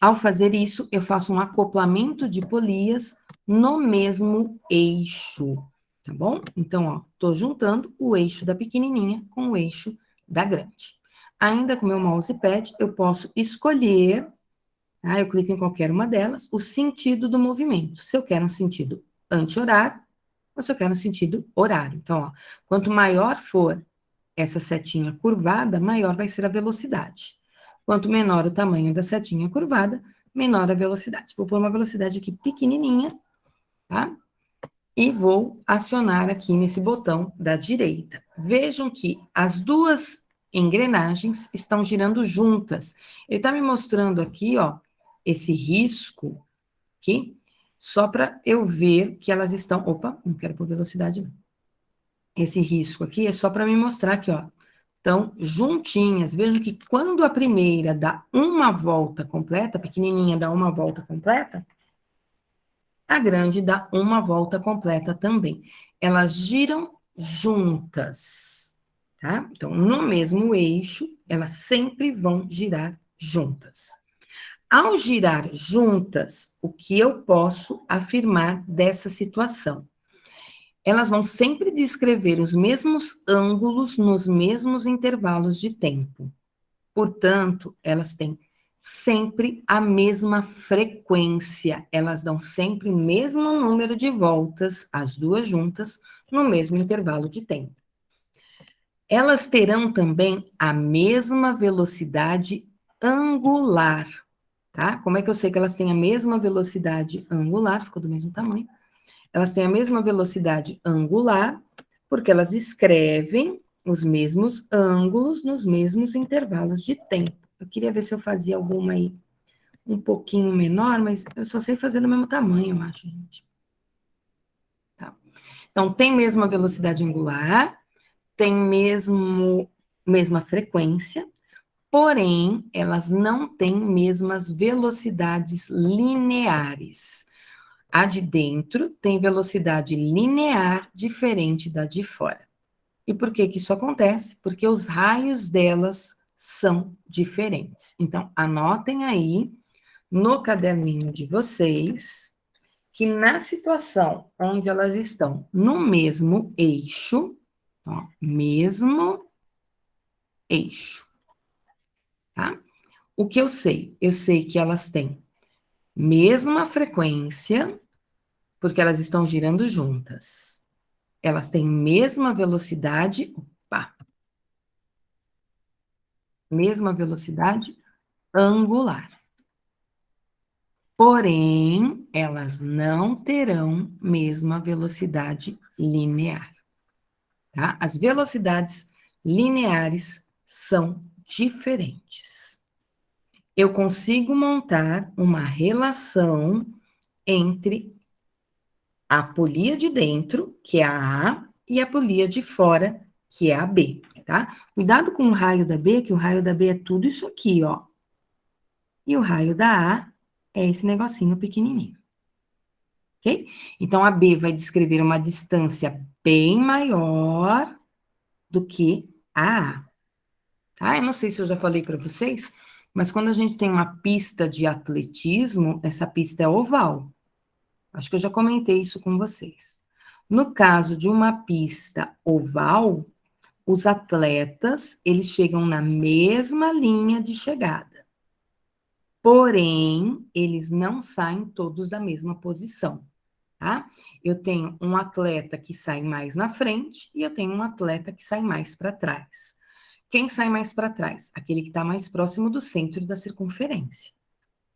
Ao fazer isso, eu faço um acoplamento de polias no mesmo eixo, tá bom? Então, ó, tô juntando o eixo da pequenininha com o eixo da grande. Ainda com o meu mousepad, eu posso escolher, tá? Eu clico em qualquer uma delas, o sentido do movimento. Se eu quero um sentido anti-horário, ou se eu quero um sentido horário. Então, ó, quanto maior for essa setinha curvada, maior vai ser a velocidade. Quanto menor o tamanho da setinha curvada, menor a velocidade. Vou pôr uma velocidade aqui pequenininha, tá? E vou acionar aqui nesse botão da direita. Vejam que as duas engrenagens estão girando juntas. Ele está me mostrando aqui, ó, esse risco aqui, só para eu ver que elas estão... Opa, não quero pôr velocidade, não. Esse risco aqui é só para me mostrar que, ó, estão juntinhas. Vejam que quando a primeira dá uma volta completa, a pequenininha dá uma volta completa, a grande dá uma volta completa também. Elas giram juntas, tá? Então, no mesmo eixo, elas sempre vão girar juntas. Ao girar juntas, o que eu posso afirmar dessa situação? Elas vão sempre descrever os mesmos ângulos nos mesmos intervalos de tempo. Portanto, elas têm sempre a mesma frequência. Elas dão sempre o mesmo número de voltas, as duas juntas, no mesmo intervalo de tempo. Elas terão também a mesma velocidade angular, tá? Como é que eu sei que elas têm a mesma velocidade angular? Ficou do mesmo tamanho. Elas têm a mesma velocidade angular, porque elas escrevem os mesmos ângulos nos mesmos intervalos de tempo. Eu queria ver se eu fazia alguma aí um pouquinho menor, mas eu só sei fazer no mesmo tamanho, eu acho, gente. Tá. Então, tem mesma velocidade angular, tem mesma frequência, porém, elas não têm mesmas velocidades lineares. A de dentro tem velocidade linear diferente da de fora. E por que que isso acontece? Porque os raios delas são diferentes. Então, anotem aí no caderninho de vocês que na situação onde elas estão no mesmo eixo, ó, mesmo eixo, tá? O que eu sei? Eu sei que elas têm mesma frequência, porque elas estão girando juntas. Elas têm mesma velocidade, opa, mesma velocidade angular. Porém, elas não terão mesma velocidade linear, tá? As velocidades lineares são diferentes. Eu consigo montar uma relação entre a polia de dentro, que é a A, e a polia de fora, que é a B, tá? Cuidado com o raio da B, que o raio da B é tudo isso aqui, ó. E o raio da A é esse negocinho pequenininho. Ok? Então, a B vai descrever uma distância bem maior do que a A. Tá? Eu não sei se eu já falei para vocês, mas quando a gente tem uma pista de atletismo, essa pista é oval. Acho que eu já comentei isso com vocês. No caso de uma pista oval, os atletas, eles chegam na mesma linha de chegada. Porém, eles não saem todos da mesma posição, tá? Eu tenho um atleta que sai mais na frente e eu tenho um atleta que sai mais para trás. Quem sai mais para trás? Aquele que está mais próximo do centro da circunferência.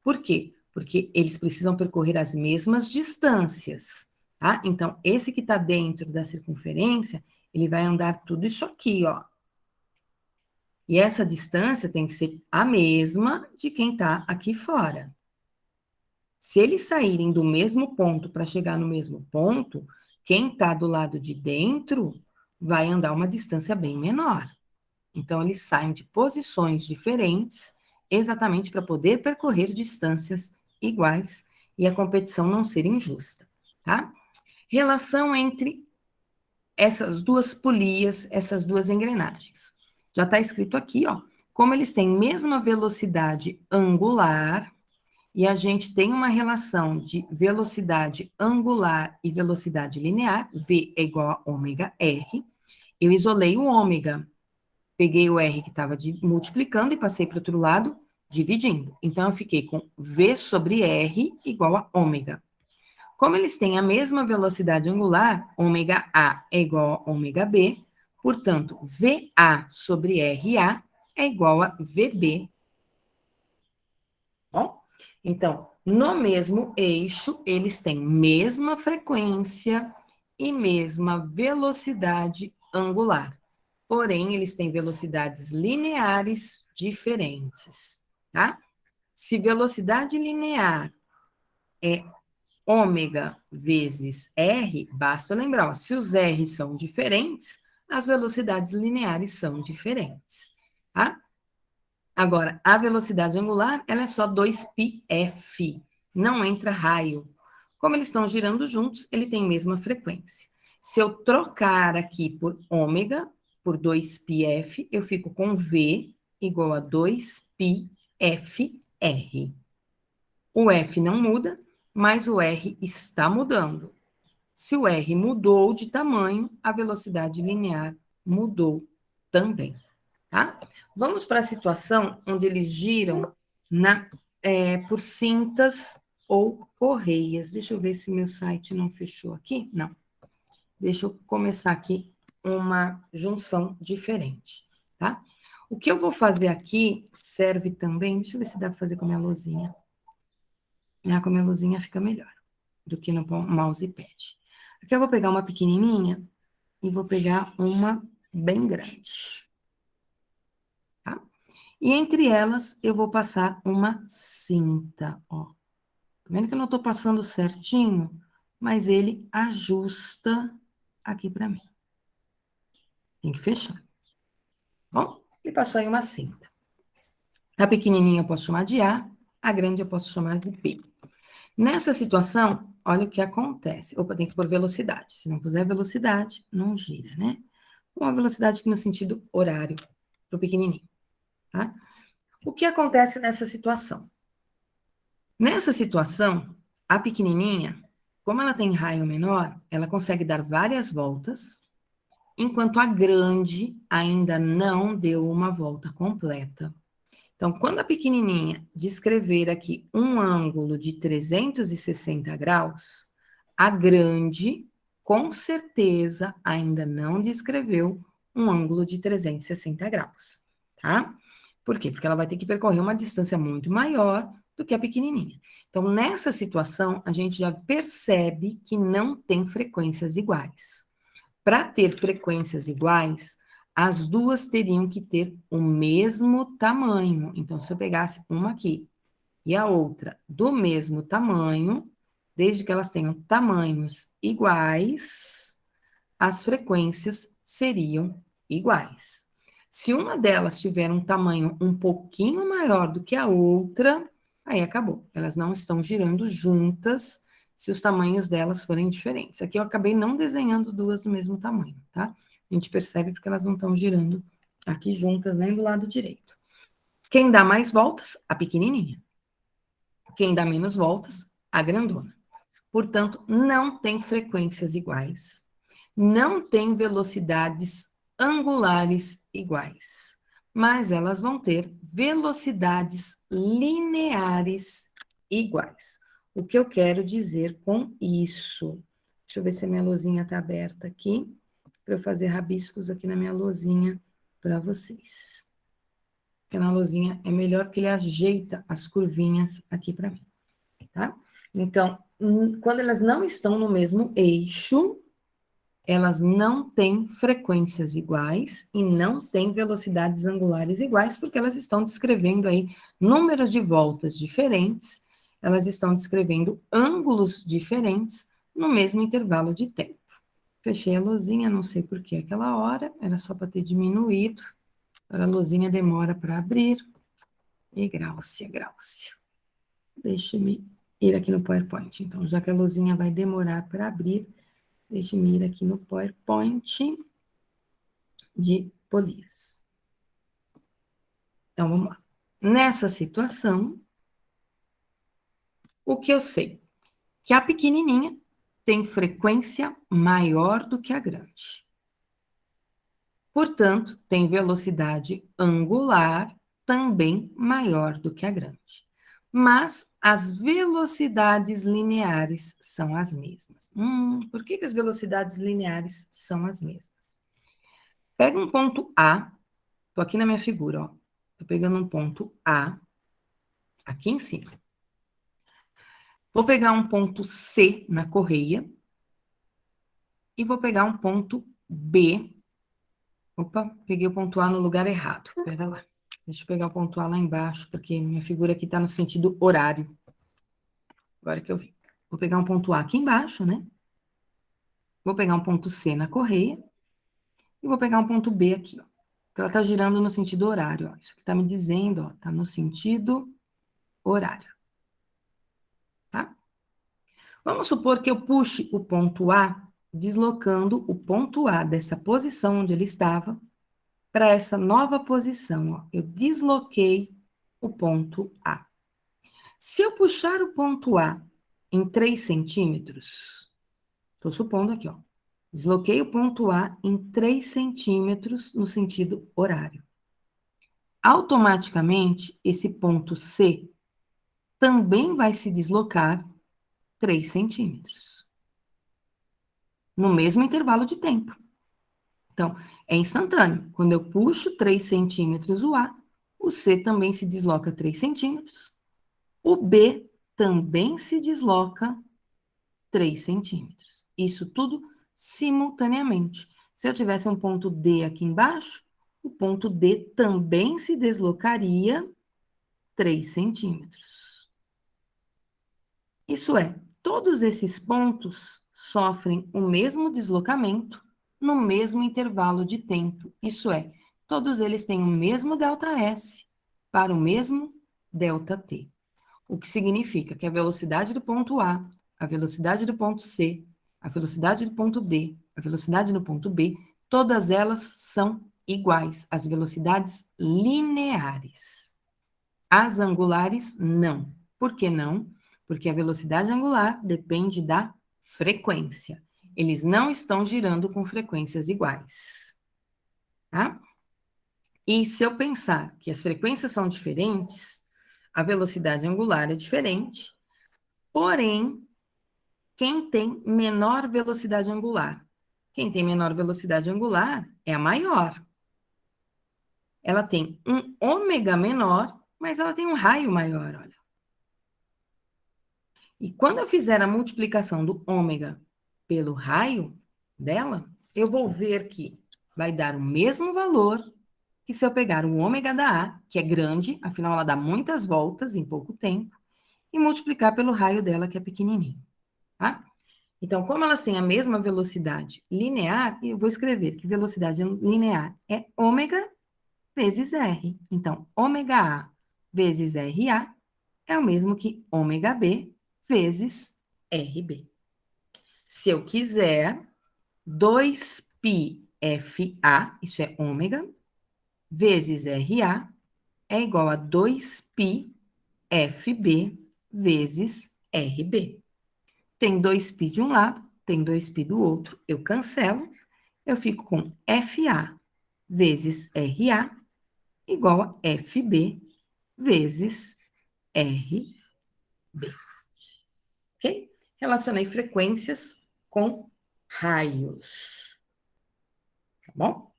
Por quê? Porque eles precisam percorrer as mesmas distâncias, tá? Então, esse que está dentro da circunferência, ele vai andar tudo isso aqui, ó. E essa distância tem que ser a mesma de quem está aqui fora. Se eles saírem do mesmo ponto para chegar no mesmo ponto, quem está do lado de dentro vai andar uma distância bem menor. Então, eles saem de posições diferentes, exatamente para poder percorrer distâncias iguais e a competição não ser injusta, tá? Relação entre essas duas polias, essas duas engrenagens. Já está escrito aqui, ó, como eles têm mesma velocidade angular, e a gente tem uma relação de velocidade angular e velocidade linear, V é igual a ômega R, eu isolei o ômega, peguei o R que estava multiplicando e passei para o outro lado, dividindo. Então, eu fiquei com V sobre R igual a ômega. Como eles têm a mesma velocidade angular, ômega A é igual a ômega B, portanto, VA sobre RA é igual a VB. Bom? Então, no mesmo eixo, eles têm mesma frequência e mesma velocidade angular. Porém, eles têm velocidades lineares diferentes, tá? Se velocidade linear é ômega vezes R, basta lembrar, ó, se os R são diferentes, as velocidades lineares são diferentes, tá? Agora, a velocidade angular, ela é só 2πf, não entra raio. Como eles estão girando juntos, ele tem mesma frequência. Se eu trocar aqui por ômega, por 2πf, eu fico com V igual a 2πfr. O F não muda, mas o R está mudando. Se o R mudou de tamanho, a velocidade linear mudou também, tá? Vamos para a situação onde eles giram por cintas ou correias. Deixa eu ver se meu site não fechou aqui. Não. Deixa eu começar aqui uma junção diferente, tá? O que eu vou fazer aqui serve também... Deixa eu ver se dá para fazer com a minha luzinha. Com a minha luzinha fica melhor do que no mousepad. Aqui eu vou pegar uma pequenininha e vou pegar uma bem grande. Tá? E entre elas, eu vou passar uma cinta, ó. Tá vendo que eu não estou passando certinho? Mas ele ajusta aqui para mim. Tem que fechar. Bom, e passou aí uma cinta. A pequenininha eu posso chamar de A grande eu posso chamar de B. Nessa situação, olha o que acontece. Opa, tem que pôr velocidade. Se não puser velocidade, não gira, né? Uma velocidade aqui no sentido horário, para o pequenininho, tá? O que acontece nessa situação? Nessa situação, a pequenininha, Como ela tem raio menor, ela consegue dar várias voltas, enquanto a grande ainda não deu uma volta completa. Então, quando a pequenininha descrever aqui um ângulo de 360 graus, a grande, com certeza, ainda não descreveu um ângulo de 360 graus, tá? Por quê? Porque ela vai ter que percorrer uma distância muito maior do que a pequenininha. Então, nessa situação, a gente já percebe que não tem frequências iguais. Para ter frequências iguais, as duas teriam que ter o mesmo tamanho. Então, se eu pegasse uma aqui e a outra do mesmo tamanho, desde que elas tenham tamanhos iguais, as frequências seriam iguais. Se uma delas tiver um tamanho um pouquinho maior do que a outra, aí acabou. Elas não estão girando juntas se os tamanhos delas forem diferentes. Aqui eu acabei não desenhando duas do mesmo tamanho, tá? A gente percebe porque elas não estão girando aqui juntas nem do lado direito. Quem dá mais voltas? A pequenininha. Quem dá menos voltas? A grandona. Portanto, não tem frequências iguais, não tem velocidades angulares iguais, mas elas vão ter velocidades lineares iguais. O que eu quero dizer com isso? Deixa eu ver se a minha lousinha está aberta aqui, para eu fazer rabiscos aqui na minha lousinha para vocês. Porque na lousinha é melhor que ele ajeita as curvinhas aqui para mim, tá? Então, quando elas não estão no mesmo eixo, elas não têm frequências iguais e não têm velocidades angulares iguais, porque elas estão descrevendo aí números de voltas diferentes, elas estão descrevendo ângulos diferentes no mesmo intervalo de tempo. Fechei a luzinha, não sei por que aquela hora, era só para ter diminuído. Agora a luzinha demora para abrir. E Gráucia. Deixa-me ir aqui no PowerPoint. Então, já que a luzinha vai demorar para abrir, deixe-me ir aqui no PowerPoint de polias. Então, vamos lá. Nessa situação, o que eu sei? Que a pequenininha tem frequência maior do que a grande. Portanto, tem velocidade angular também maior do que a grande. Mas as velocidades lineares são as mesmas. Por que as velocidades lineares são as mesmas? Pega um ponto A, estou aqui na minha figura, ó. Estou pegando um ponto A, aqui em cima. Vou pegar um ponto C na correia e vou pegar um ponto B. Opa, peguei o ponto A no lugar errado. Pera lá. Deixa eu pegar o ponto A lá embaixo, porque minha figura aqui está no sentido horário. Agora que eu vi. Vou pegar um ponto A aqui embaixo, né? Vou pegar um ponto C na correia. E vou pegar um ponto B aqui, ó. Porque ela está girando no sentido horário, ó. Isso aqui está me dizendo, ó, está no sentido horário. Tá? Vamos supor que eu puxe o ponto A, deslocando o ponto A dessa posição onde ele estava para essa nova posição, ó. Eu desloquei o ponto A. Se eu puxar o ponto A em 3 centímetros, estou supondo aqui, ó, desloquei o ponto A em 3 centímetros no sentido horário. Automaticamente, esse ponto C também vai se deslocar 3 centímetros. No mesmo intervalo de tempo. Então, é instantâneo. Quando eu puxo 3 centímetros o A, o C também se desloca 3 centímetros. O B também se desloca 3 centímetros. Isso tudo simultaneamente. Se eu tivesse um ponto D aqui embaixo, o ponto D também se deslocaria 3 centímetros. Isso é, todos esses pontos sofrem o mesmo deslocamento no mesmo intervalo de tempo. Isso é, todos eles têm o mesmo ΔS para o mesmo ΔT. O que significa que a velocidade do ponto A, a velocidade do ponto C, a velocidade do ponto D, a velocidade do ponto B, todas elas são iguais, as velocidades lineares. As angulares, não. Por que não? Porque a velocidade angular depende da frequência. Eles não estão girando com frequências iguais. Tá? E se eu pensar que as frequências são diferentes, a velocidade angular é diferente, porém, quem tem menor velocidade angular? Quem tem menor velocidade angular é a maior. Ela tem um ômega menor, mas ela tem um raio maior, olha. E quando eu fizer a multiplicação do ômega pelo raio dela, eu vou ver que vai dar o mesmo valor que se eu pegar o ômega da A, que é grande, afinal ela dá muitas voltas em pouco tempo, e multiplicar pelo raio dela, que é pequenininho, tá? Então, como elas têm a mesma velocidade linear, eu vou escrever que velocidade linear é ômega vezes R. Então, ômega A vezes RA é o mesmo que ômega B vezes RB. Se eu quiser, 2πFA, isso é ômega, vezes RA, é igual a 2πFB vezes RB. Tem 2π de um lado, tem 2π do outro, eu cancelo, eu fico com FA vezes RA igual a FB vezes RB. Ok? Relacionei frequências com raios. Tá bom?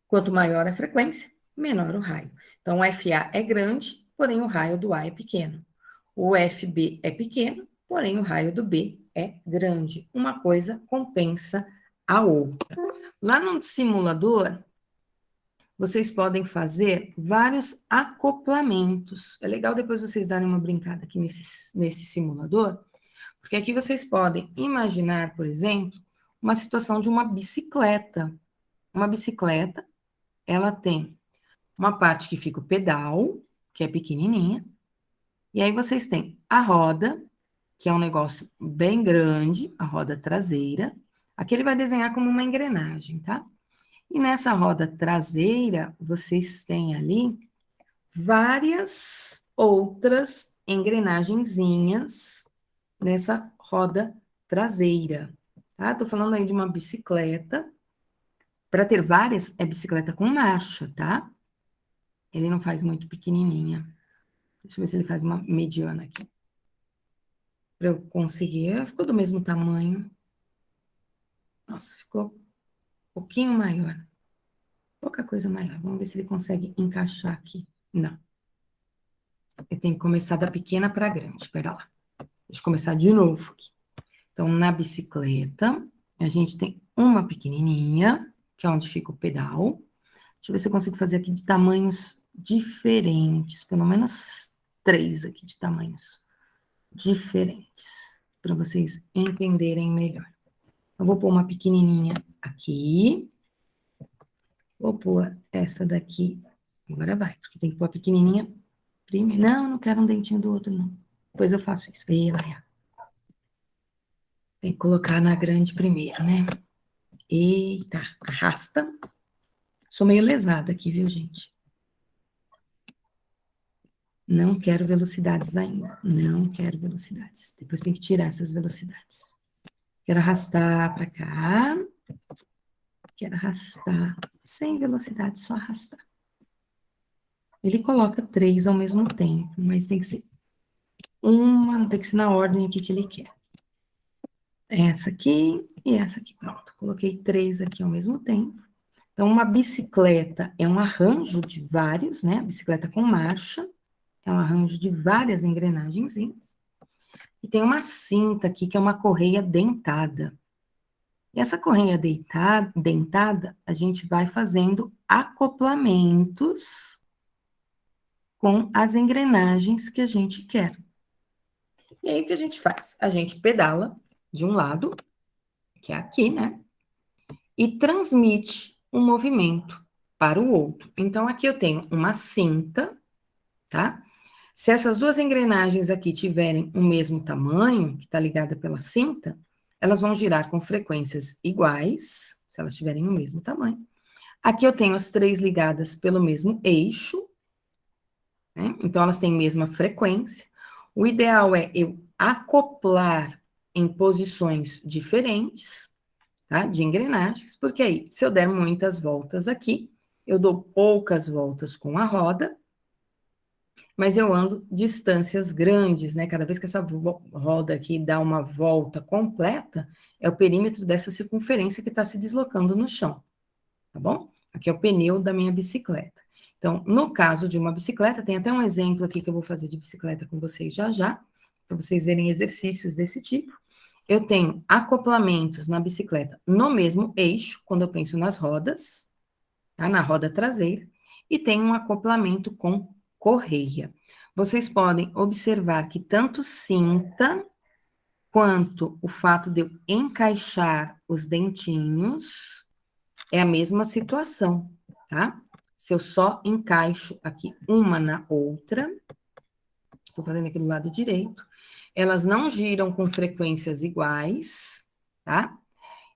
Quanto maior a frequência, menor o raio. Então, o FA é grande, porém o raio do A é pequeno. O FB é pequeno, porém o raio do B é grande. Uma coisa compensa a outra. Lá no simulador, vocês podem fazer vários acoplamentos. É legal depois vocês darem uma brincada aqui nesse simulador, porque aqui vocês podem imaginar, por exemplo, uma situação de uma bicicleta. Uma bicicleta, ela tem uma parte que fica o pedal, que é pequenininha, e aí vocês têm a roda, que é um negócio bem grande, a roda traseira. Aqui ele vai desenhar como uma engrenagem, tá? E nessa roda traseira, vocês têm ali várias outras engrenagenzinhas nessa roda traseira, tá? Tô falando aí de uma bicicleta. Para ter várias, é bicicleta com marcha, tá? Ele não faz muito pequenininha. Deixa eu ver se ele faz uma mediana aqui. Para eu conseguir. Ficou do mesmo tamanho. Nossa, ficou um pouquinho maior. Pouca coisa maior. Vamos ver se ele consegue encaixar aqui. Não. Eu tenho que começar da pequena para grande. Espera lá. Deixa eu começar de novo aqui. Então, na bicicleta, a gente tem uma pequenininha, que é onde fica o pedal. Deixa eu ver se eu consigo fazer aqui de tamanhos diferentes. Pelo menos 3 aqui de tamanhos diferentes. Para vocês entenderem melhor. Eu vou pôr uma pequenininha aqui. Vou pôr essa daqui. Agora vai, porque tem que pôr a pequenininha primeiro. Não quero um dentinho do outro, não. Depois eu faço isso. Aí, vai. Tem que colocar na grande primeiro, né? Eita, arrasta. Sou meio lesada aqui, viu, gente? Não quero velocidades ainda. Não quero velocidades. Depois tem que tirar essas velocidades. Quero arrastar para cá. Quero arrastar. Sem velocidade, só arrastar. Ele coloca 3 ao mesmo tempo, mas tem que ser tem que ser na ordem aqui que ele quer. Essa aqui e essa aqui. Pronto. Coloquei 3 aqui ao mesmo tempo. Então, uma bicicleta é um arranjo de vários, né? Bicicleta com marcha. É um arranjo de várias engrenagenzinhas. E tem uma cinta aqui, que é uma correia dentada. E essa correia dentada, a gente vai fazendo acoplamentos com as engrenagens que a gente quer. E aí, o que a gente faz? A gente pedala de um lado, que é aqui, né? E transmite um movimento para o outro. Então, aqui eu tenho uma cinta, tá? Se essas duas engrenagens aqui tiverem o mesmo tamanho, que está ligada pela cinta, elas vão girar com frequências iguais, se elas tiverem o mesmo tamanho. Aqui eu tenho as 3 ligadas pelo mesmo eixo, né? Então elas têm a mesma frequência. O ideal é eu acoplar em posições diferentes, tá? De engrenagens, porque aí, se eu der muitas voltas aqui, eu dou poucas voltas com a roda, mas eu ando distâncias grandes, né? Cada vez que essa roda aqui dá uma volta completa, é o perímetro dessa circunferência que está se deslocando no chão, tá bom? Aqui é o pneu da minha bicicleta. Então, no caso de uma bicicleta, tem até um exemplo aqui que eu vou fazer de bicicleta com vocês já já, para vocês verem exercícios desse tipo. Eu tenho acoplamentos na bicicleta no mesmo eixo, quando eu penso nas rodas, tá? Na roda traseira, e tem um acoplamento com correia. Vocês podem observar que tanto cinta quanto o fato de eu encaixar os dentinhos é a mesma situação, tá? Se eu só encaixo aqui uma na outra, estou fazendo aqui do lado direito, elas não giram com frequências iguais, tá?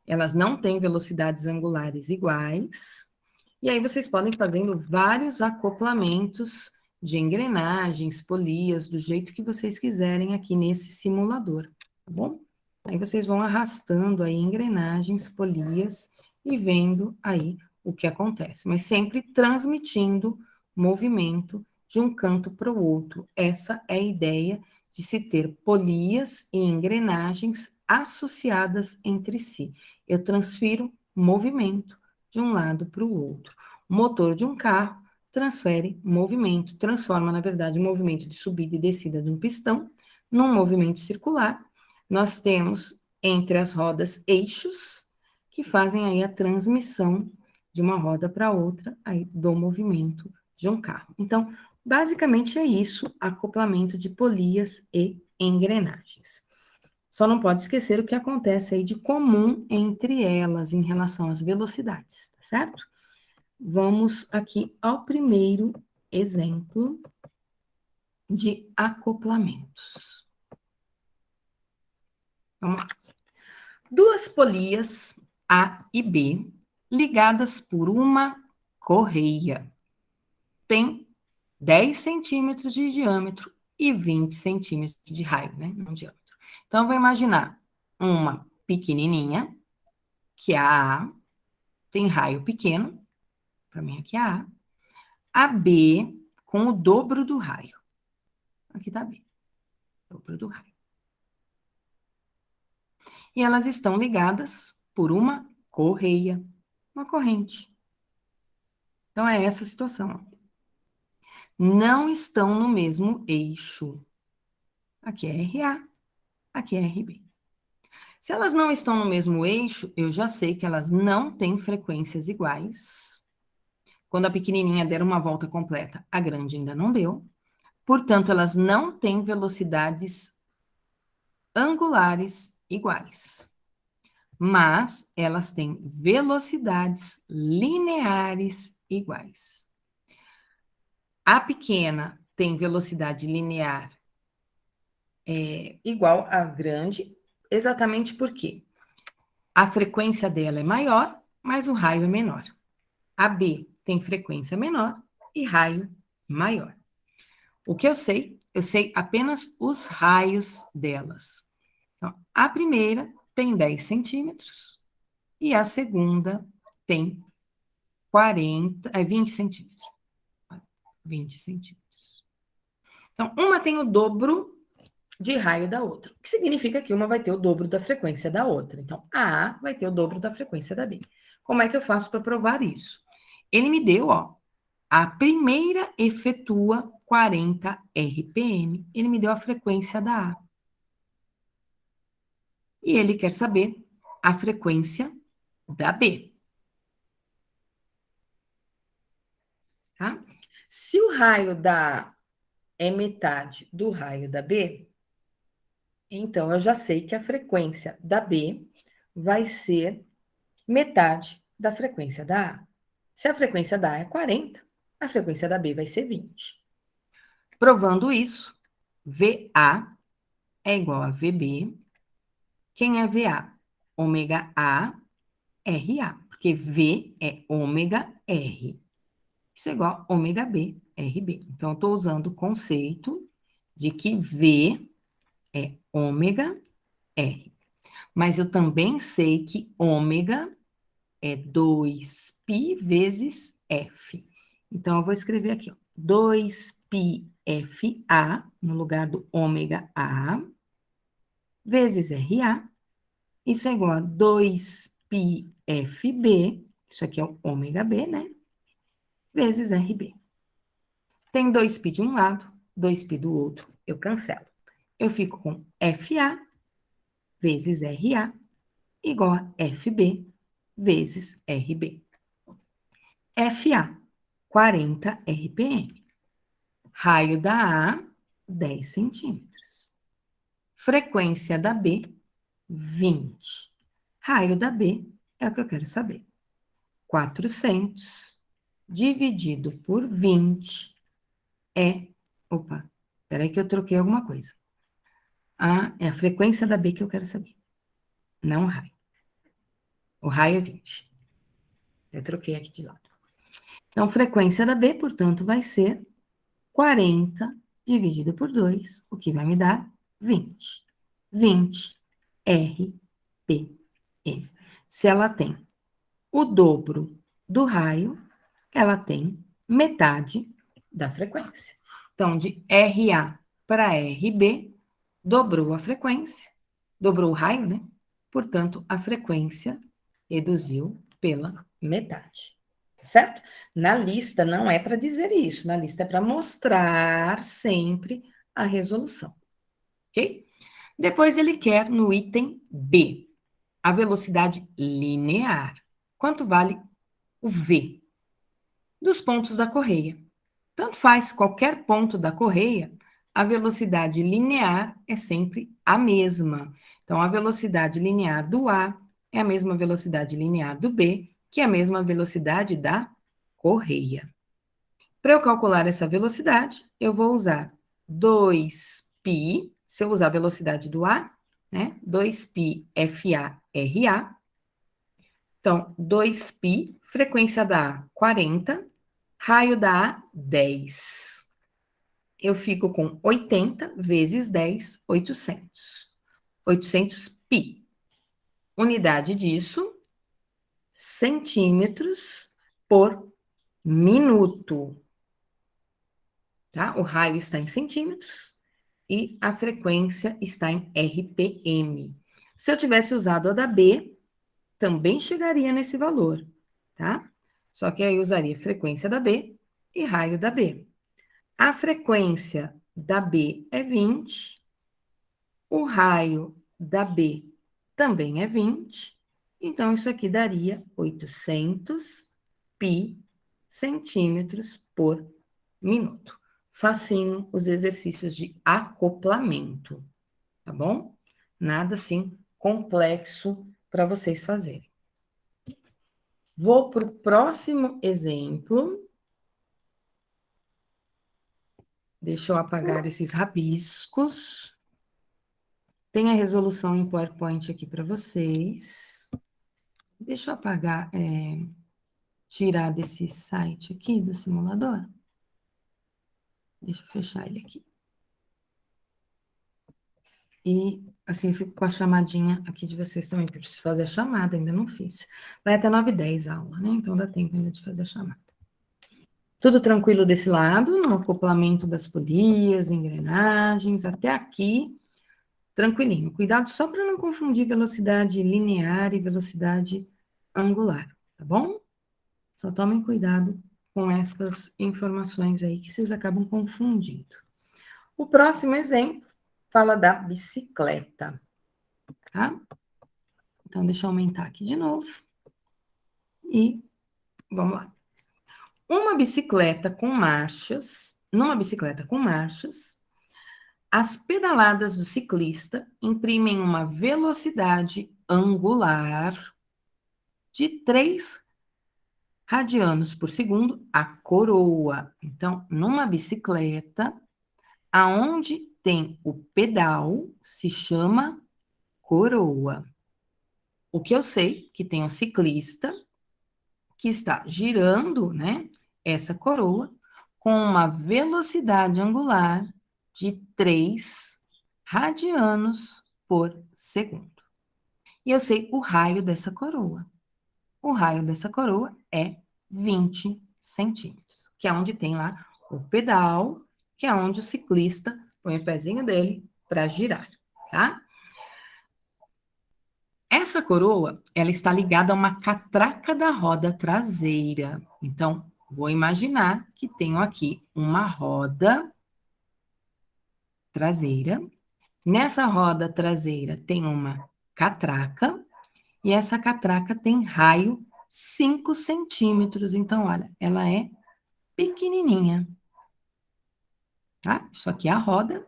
Elas não têm velocidades angulares iguais. E aí vocês podem fazendo vários acoplamentos de engrenagens, polias, do jeito que vocês quiserem aqui nesse simulador, tá bom? Aí vocês vão arrastando aí engrenagens, polias e vendo aí o que acontece, mas sempre transmitindo movimento de um canto para o outro. Essa é a ideia de se ter polias e engrenagens associadas entre si. Eu transfiro movimento de um lado para o outro. O motor de um carro transfere movimento, transforma, na verdade, o movimento de subida e descida de um pistão num movimento circular. Nós temos entre as rodas eixos que fazem aí a transmissão de uma roda para outra aí do movimento de um carro. Então, basicamente é isso, acoplamento de polias e engrenagens. Só não pode esquecer o que acontece aí de comum entre elas em relação às velocidades, tá certo? Vamos aqui ao primeiro exemplo de acoplamentos. Vamos lá. Duas polias A e B ligadas por uma correia. Tem 10 centímetros de diâmetro e 20 centímetros de raio, né? No diâmetro. Então, eu vou imaginar uma pequenininha, que é a A, tem raio pequeno, para mim aqui é a B com o dobro do raio. Aqui está B, dobro do raio. E elas estão ligadas por uma correia, uma corrente. Então, é essa a situação. Não estão no mesmo eixo. Aqui é RA, aqui é RB. Se elas não estão no mesmo eixo, eu já sei que elas não têm frequências iguais. Quando a pequenininha der uma volta completa, a grande ainda não deu. Portanto, elas não têm velocidades angulares iguais. Mas elas têm velocidades lineares iguais. A pequena tem velocidade linear igual à grande, exatamente porque a frequência dela é maior, mas o raio é menor. A B tem frequência menor e raio maior. O que eu sei apenas os raios delas. Então, a primeira tem 10 centímetros e a segunda tem 20 centímetros. 20 centímetros. Então, uma tem o dobro de raio da outra, o que significa que uma vai ter o dobro da frequência da outra. Então, a A vai ter o dobro da frequência da B. Como é que eu faço para provar isso? Ele me deu, ó, a primeira efetua 40 RPM. Ele me deu a frequência da A. E ele quer saber a frequência da B. Tá? Se o raio da A é metade do raio da B, então eu já sei que a frequência da B vai ser metade da frequência da A. Se a frequência da A é 40, a frequência da B vai ser 20. Provando isso, VA é igual a VB. Quem é VA? Ômega A, RA, porque V é ômega R. Isso é igual a ômega B, RB. Então, eu estou usando o conceito de que V é ômega R. Mas eu também sei que ômega é 2π vezes F. Então, eu vou escrever aqui, ó, 2πFA, no lugar do ômega A, vezes RA. Isso é igual a 2πFB, isso aqui é o ômega B, né? Vezes RB. Tem 2π de um lado, 2π do outro, eu cancelo. Eu fico com FA vezes RA igual a FB vezes RB. FA, 40 RPM. Raio da A, 10 centímetros. Frequência da B, 20. Raio da B é o que eu quero saber. 400 dividido por 20 é... Opa, espera aí que eu troquei alguma coisa. É a frequência da B que eu quero saber, não o raio. O raio é 20. Eu troquei aqui de lado. Então, frequência da B, portanto, vai ser 40 dividido por 2, o que vai me dar 20. 20 RPM. Se ela tem o dobro do raio, ela tem metade da frequência. Então, de RA para RB, dobrou a frequência, dobrou o raio, né? Portanto, a frequência reduziu pela metade. Certo? Na lista não é para dizer isso, na lista é para mostrar sempre a resolução. Ok? Depois ele quer no item B, a velocidade linear. Quanto vale o V? Dos pontos da correia. Tanto faz qualquer ponto da correia, a velocidade linear é sempre a mesma. Então, a velocidade linear do A é a mesma velocidade linear do B, que é a mesma velocidade da correia. Para eu calcular essa velocidade, eu vou usar 2π, se eu usar a velocidade do A, né? 2π FA-RA. Então, 2π, frequência da A, 40, raio da A, 10. Eu fico com 80 vezes 10, 800. 800π. Unidade disso, centímetros por minuto. Tá? O raio está em centímetros e a frequência está em RPM. Se eu tivesse usado a da B, também chegaria nesse valor, tá? Só que aí eu usaria frequência da B e raio da B. A frequência da B é 20, o raio da B também é 20, então isso aqui daria 800 π centímetros por minuto. Facinho os exercícios de acoplamento, tá bom? Nada assim complexo para vocês fazerem. Vou para o próximo exemplo. Deixa eu apagar esses rabiscos. Tem a resolução em PowerPoint aqui para vocês. Deixa eu apagar, tirar desse site aqui, do simulador. Deixa eu fechar ele aqui. E assim eu fico com a chamadinha aqui de vocês também, porque eu preciso fazer a chamada, ainda não fiz. Vai até 9h10 a aula, né? Então dá tempo ainda de fazer a chamada. Tudo tranquilo desse lado, no acoplamento das polias, engrenagens, até aqui, tranquilinho. Cuidado só para não confundir velocidade linear e velocidade angular, tá bom? Só tomem cuidado com essas informações aí que vocês acabam confundindo. O próximo exemplo fala da bicicleta, tá? Então, deixa eu aumentar aqui de novo. E vamos lá. Numa bicicleta com marchas, as pedaladas do ciclista imprimem uma velocidade angular de 3 radianos por segundo a coroa. Então, numa bicicleta, aonde tem o pedal, se chama coroa. O que eu sei que tem um ciclista que está girando, né, essa coroa com uma velocidade angular de 3 radianos por segundo. E eu sei o raio dessa coroa. O raio dessa coroa é 20 centímetros, que é onde tem lá o pedal, que é onde o ciclista põe o pezinho dele para girar, tá? Essa coroa, ela está ligada a uma catraca da roda traseira. Então, vou imaginar que tenho aqui uma roda traseira. Nessa roda traseira tem uma catraca, e essa catraca tem raio 5 centímetros. Então, olha, ela é pequenininha, tá? Isso aqui é a roda.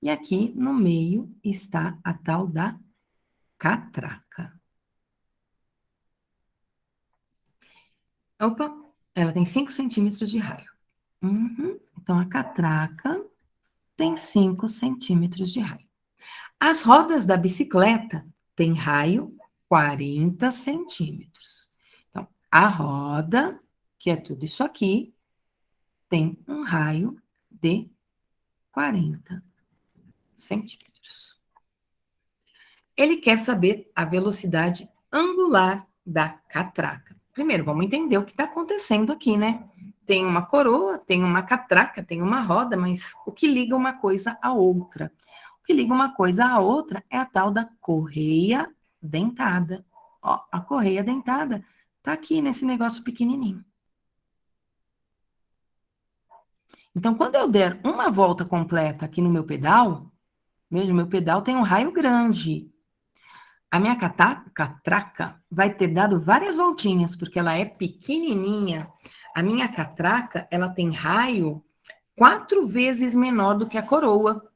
E aqui no meio está a tal da catraca. Opa, ela tem 5 centímetros de raio. Então, a catraca tem 5 centímetros de raio. As rodas da bicicleta têm raio 40 centímetros. Então, a roda, que é tudo isso aqui, tem um raio de 40 centímetros. Ele quer saber a velocidade angular da catraca. Primeiro, vamos entender o que está acontecendo aqui, né? Tem uma coroa, tem uma catraca, tem uma roda, mas o que liga uma coisa à outra? O que liga uma coisa à outra é a tal da correia dentada. Ó, a correia dentada está aqui nesse negócio pequenininho. Então, quando eu der uma volta completa aqui no meu pedal, veja, meu pedal tem um raio grande. A minha catraca vai ter dado várias voltinhas, porque ela é pequenininha. A minha catraca, ela tem raio 4 vezes menor do que a coroa.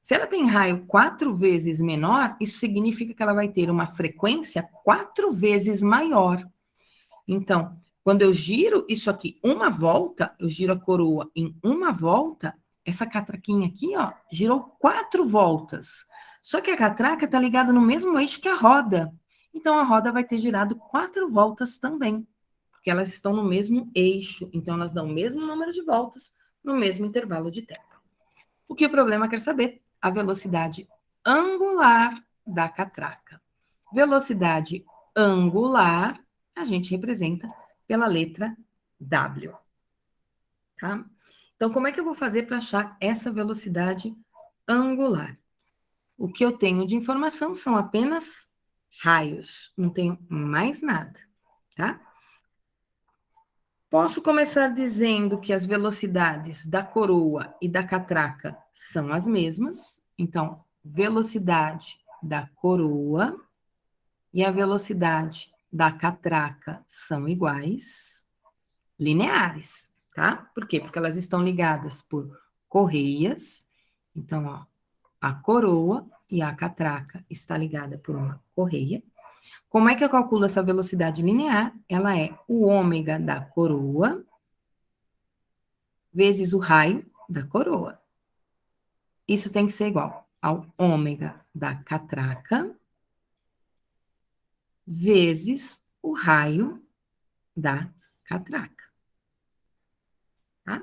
Se ela tem raio 4 vezes menor, isso significa que ela vai ter uma frequência 4 vezes maior. Então, quando eu giro isso aqui uma volta, eu giro a coroa em uma volta, essa catraquinha aqui, ó, girou 4 voltas. Só que a catraca está ligada no mesmo eixo que a roda. Então, a roda vai ter girado 4 voltas também, porque elas estão no mesmo eixo. Então, elas dão o mesmo número de voltas no mesmo intervalo de tempo. O que o problema quer saber? A velocidade angular da catraca. Velocidade angular, a gente representa pela letra W. Tá? Então, como é que eu vou fazer para achar essa velocidade angular? O que eu tenho de informação são apenas raios, não tenho mais nada, tá? Posso começar dizendo que as velocidades da coroa e da catraca são as mesmas. Então, velocidade da coroa e a velocidade da catraca são iguais, lineares, tá? Por quê? Porque elas estão ligadas por correias. Então, ó, a coroa e a catraca está ligada por uma correia. Como é que eu calculo essa velocidade linear? Ela é o ômega da coroa vezes o raio da coroa. Isso tem que ser igual ao ômega da catraca vezes o raio da catraca. Tá?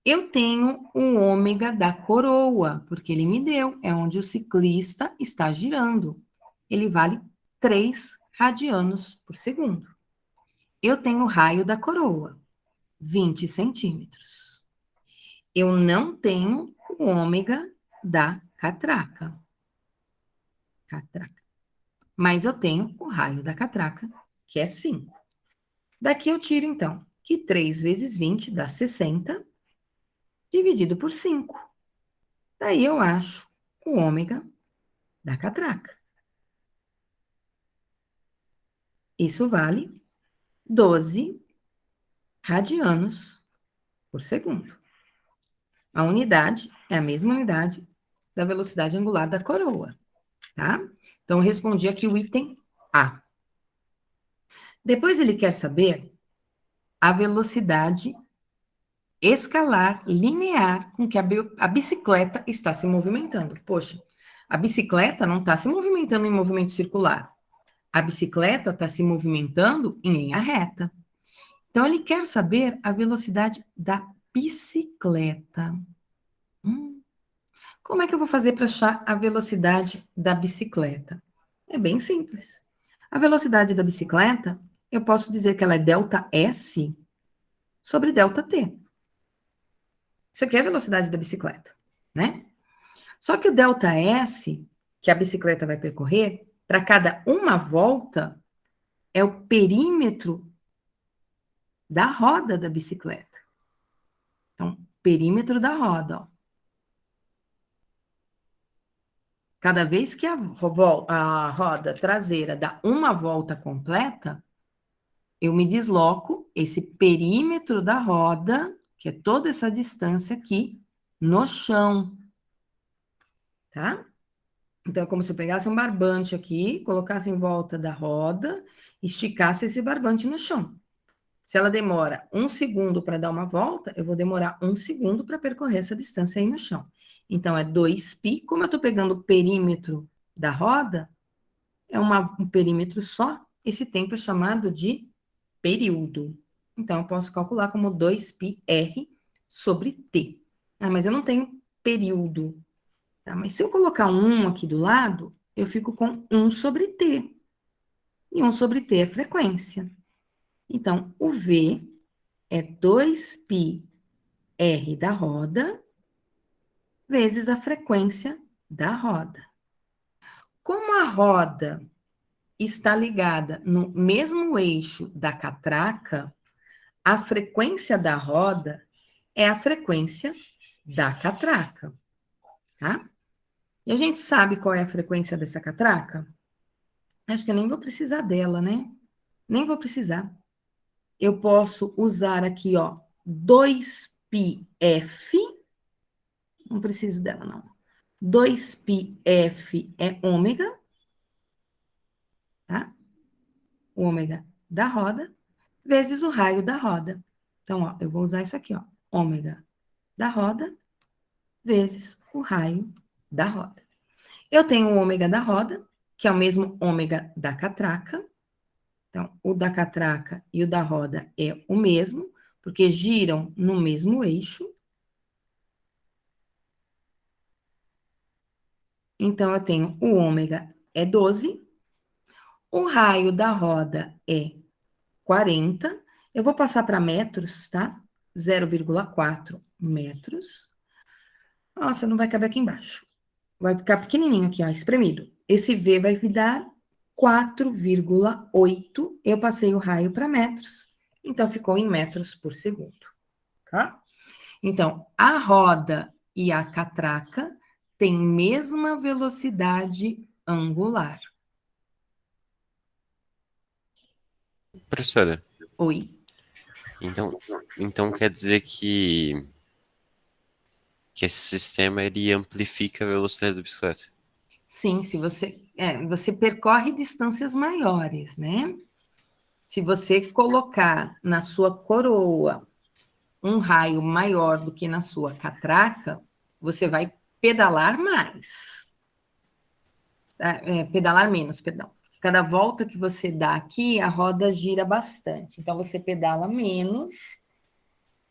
Eu tenho o ômega da coroa, porque ele me deu, é onde o ciclista está girando. Ele vale 3 radianos por segundo. Eu tenho o raio da coroa, 20 centímetros. Eu não tenho o ômega da catraca. Mas eu tenho o raio da catraca, que é 5. Daqui eu tiro, então, que 3 vezes 20 dá 60, dividido por 5. Daí eu acho o ômega da catraca. Isso vale 12 radianos por segundo. A unidade é a mesma unidade da velocidade angular da coroa, tá? Então, eu respondi aqui o item A. Depois ele quer saber a velocidade escalar linear com que a bicicleta está se movimentando. Poxa, a bicicleta não está se movimentando em movimento circular. A bicicleta está se movimentando em linha reta. Então, ele quer saber a velocidade da bicicleta. Como é que eu vou fazer para achar a velocidade da bicicleta? É bem simples. A velocidade da bicicleta, eu posso dizer que ela é ΔS sobre ΔT. Isso aqui é a velocidade da bicicleta, né? Só que o ΔS, que a bicicleta vai percorrer, para cada uma volta, é o perímetro da roda da bicicleta. Então, perímetro da roda, ó. Cada vez que a roda traseira dá uma volta completa, eu me desloco esse perímetro da roda, que é toda essa distância aqui, no chão, tá? Então, é como se eu pegasse um barbante aqui, colocasse em volta da roda, esticasse esse barbante no chão. Se ela demora 1 segundo para dar uma volta, eu vou demorar 1 segundo para percorrer essa distância aí no chão. Então, é 2π. Como eu estou pegando o perímetro da roda, é um perímetro só, esse tempo é chamado de período. Então, eu posso calcular como 2πr sobre t. Ah, mas eu não tenho período. Tá? Mas se eu colocar um 1 aqui do lado, eu fico com 1 sobre t. E 1 sobre t é frequência. Então, o V é 2πr da roda vezes a frequência da roda. Como a roda está ligada no mesmo eixo da catraca, a frequência da roda é a frequência da catraca, tá? E a gente sabe qual é a frequência dessa catraca? Acho que eu nem vou precisar dela, né? Nem vou precisar. Eu posso usar aqui, ó, 2πf, não preciso dela, não. 2πf é ômega, tá? O ômega da roda, vezes o raio da roda. Então, ó, eu vou usar isso aqui, ó, ômega da roda, vezes o raio da roda. Eu tenho o ômega da roda, que é o mesmo ômega da catraca. Então, o da catraca e o da roda é o mesmo, porque giram no mesmo eixo. Então, eu tenho o ômega é 12, o raio da roda é 40. Eu vou passar para metros, tá? 0,4 metros. Nossa, não vai caber aqui embaixo. Vai ficar pequenininho aqui, ó, espremido. Esse V vai me dar 4,8. Eu passei o raio para metros, então ficou em metros por segundo, tá? Então, a roda e a catraca têm mesma velocidade angular. Professora, Oi. então quer dizer que esse sistema ele amplifica a velocidade da bicicleta. Sim, se você percorre distâncias maiores, né? Se você colocar na sua coroa um raio maior do que na sua catraca, você vai pedalar mais. Pedalar menos, perdão. Cada volta que você dá aqui, a roda gira bastante. Então, você pedala menos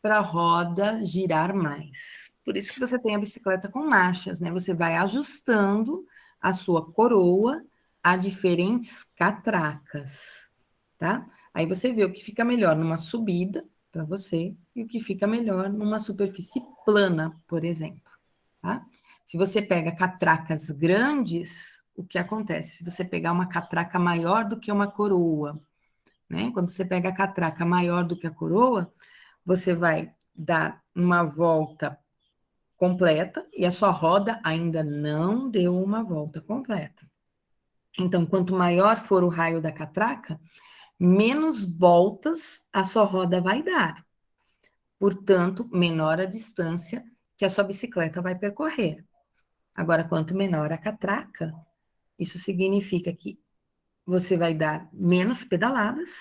para a roda girar mais. Por isso que você tem a bicicleta com marchas, né? Você vai ajustando a sua coroa a diferentes catracas, tá? Aí você vê o que fica melhor numa subida para você e o que fica melhor numa superfície plana, por exemplo, tá? Se você pega catracas grandes, o que acontece? Se você pegar uma catraca maior do que uma coroa, né? Quando você pega a catraca maior do que a coroa, você vai dar uma volta completa e a sua roda ainda não deu uma volta completa. Então, quanto maior for o raio da catraca, menos voltas a sua roda vai dar. Portanto, menor a distância que a sua bicicleta vai percorrer. Agora, quanto menor a catraca, isso significa que você vai dar menos pedaladas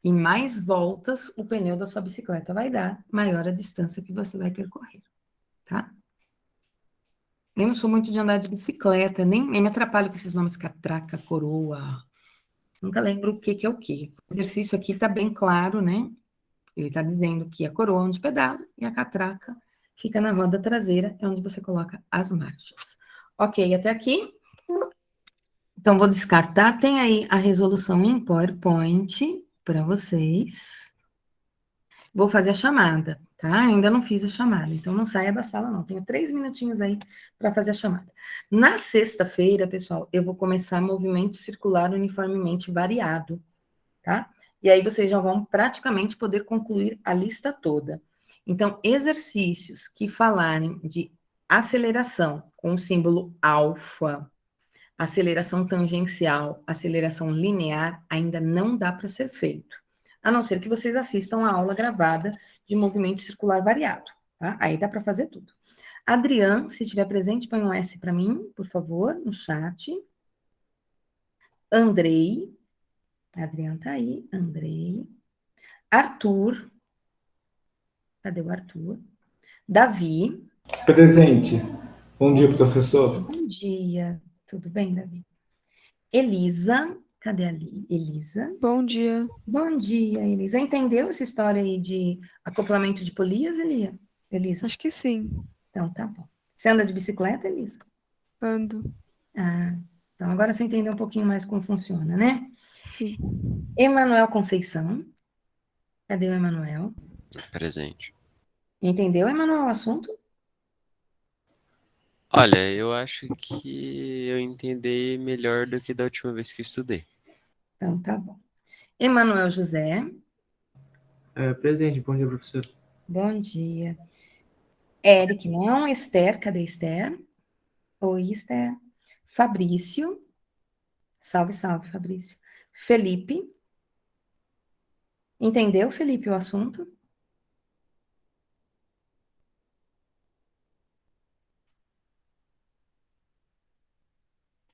e mais voltas o pneu da sua bicicleta vai dar, maior a distância que você vai percorrer, tá? Eu não sou muito de andar de bicicleta, nem me atrapalho com esses nomes catraca, coroa. Nunca lembro o que é o quê. O exercício aqui está bem claro, né? Ele está dizendo que a coroa é onde pedala e a catraca fica na roda traseira, é onde você coloca as marchas. Ok, até aqui? Então, vou descartar. Tem aí a resolução em PowerPoint para vocês. Vou fazer a chamada, tá? Ainda não fiz a chamada, então não saia da sala, não. Tenho 3 minutinhos aí para fazer a chamada. Na sexta-feira, pessoal, eu vou começar movimento circular uniformemente variado, tá? E aí vocês já vão praticamente poder concluir a lista toda. Então, exercícios que falarem de aceleração com o símbolo alfa, aceleração tangencial, aceleração linear, ainda não dá para ser feito. A não ser que vocês assistam a aula gravada de movimento circular variado, tá? Aí dá para fazer tudo. Adrian, se estiver presente, põe um S para mim, por favor, no chat. Andrei. Adrian tá aí. Andrei. Arthur. Cadê o Arthur? Davi. Presente. Bom dia, professor. Bom dia. Tudo bem, Davi? Elisa. Cadê ali? Elisa. Bom dia. Bom dia, Elisa. Entendeu essa história aí de acoplamento de polias, Elisa? Acho que sim. Então, tá bom. Você anda de bicicleta, Elisa? Ando. Ah, então agora você entendeu um pouquinho mais como funciona, né? Sim. Emanuel Conceição. Cadê o Emanuel? Presente. Entendeu, Emanuel, o assunto? Olha, eu acho que eu entendi melhor do que da última vez que eu estudei. Então, tá bom. Emanuel José. Presente, bom dia, professor. Bom dia. Eric, não. Esther, cadê Esther? Oi, Esther. Fabrício. Salve, salve, Fabrício. Felipe. Entendeu, Felipe, o assunto?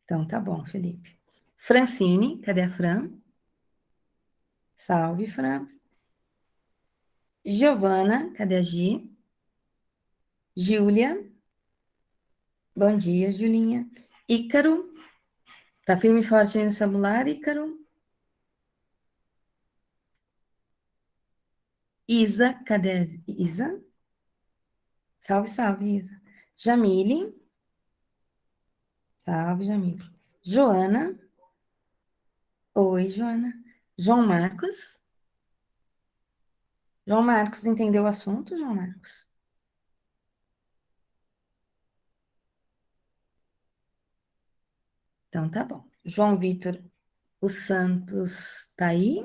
Então, tá bom, Felipe. Francine, cadê a Fran? Salve, Fran. Giovana, cadê a Gi? Júlia. Bom dia, Julinha. Ícaro. Tá firme e forte aí no celular, Ícaro? Isa, cadê a Isa? Salve, salve, Isa. Jamile. Salve, Jamile. Joana. Oi, Joana. João Marcos. João Marcos, entendeu o assunto, João Marcos? Então, tá bom. João Vitor, o Santos tá aí?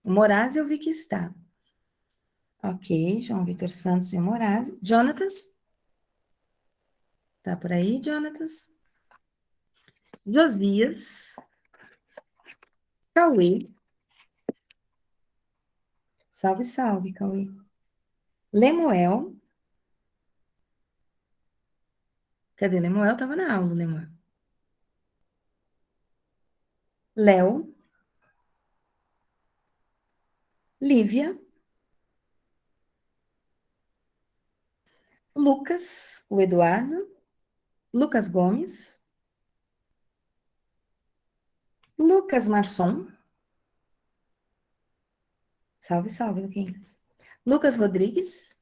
O Moraes eu vi que está. Ok, João Vitor Santos e o Moraes. Jonatas? Tá por aí, Jonatas? Josias. Cauê. Salve, salve, Cauê. Lemuel. Cadê Lemuel? Tava na aula, Lemuel. Léo. Lívia. Lucas, o Eduardo. Lucas Gomes. Lucas Marçom. Salve, salve, Luquinhas. Lucas Rodrigues.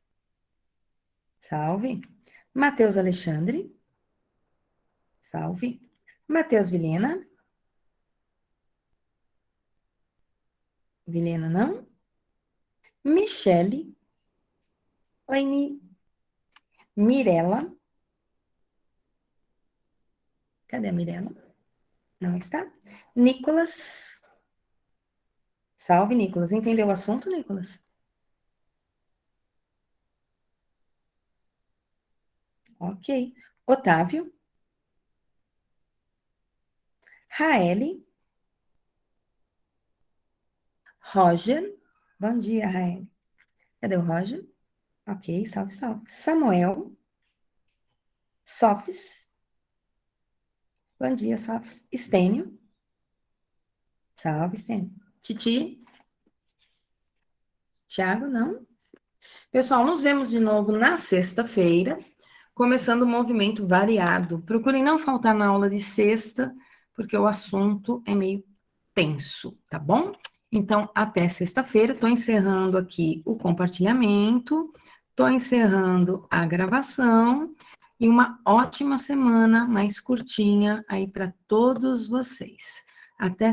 Salve. Matheus Alexandre. Salve. Matheus Vilhena. Vilhena não. Michele. Oi, Mirela. Cadê a Mirela? Não está. Nicolas. Salve, Nicolas. Entendeu o assunto, Nicolas? Ok. Otávio. Raeli. Roger. Bom dia, Raeli. Cadê o Roger? Ok, salve, salve. Samuel. Sofis. Bom dia, Sofis. Estênio. Salve, Estênio. Titi. Tiago, não? Pessoal, nos vemos de novo na sexta-feira, começando o movimento variado. Procurem não faltar na aula de sexta, porque o assunto é meio tenso, tá bom? Então, até sexta-feira. Estou encerrando aqui o compartilhamento. Estou encerrando a gravação e uma ótima semana mais curtinha aí para todos vocês. Até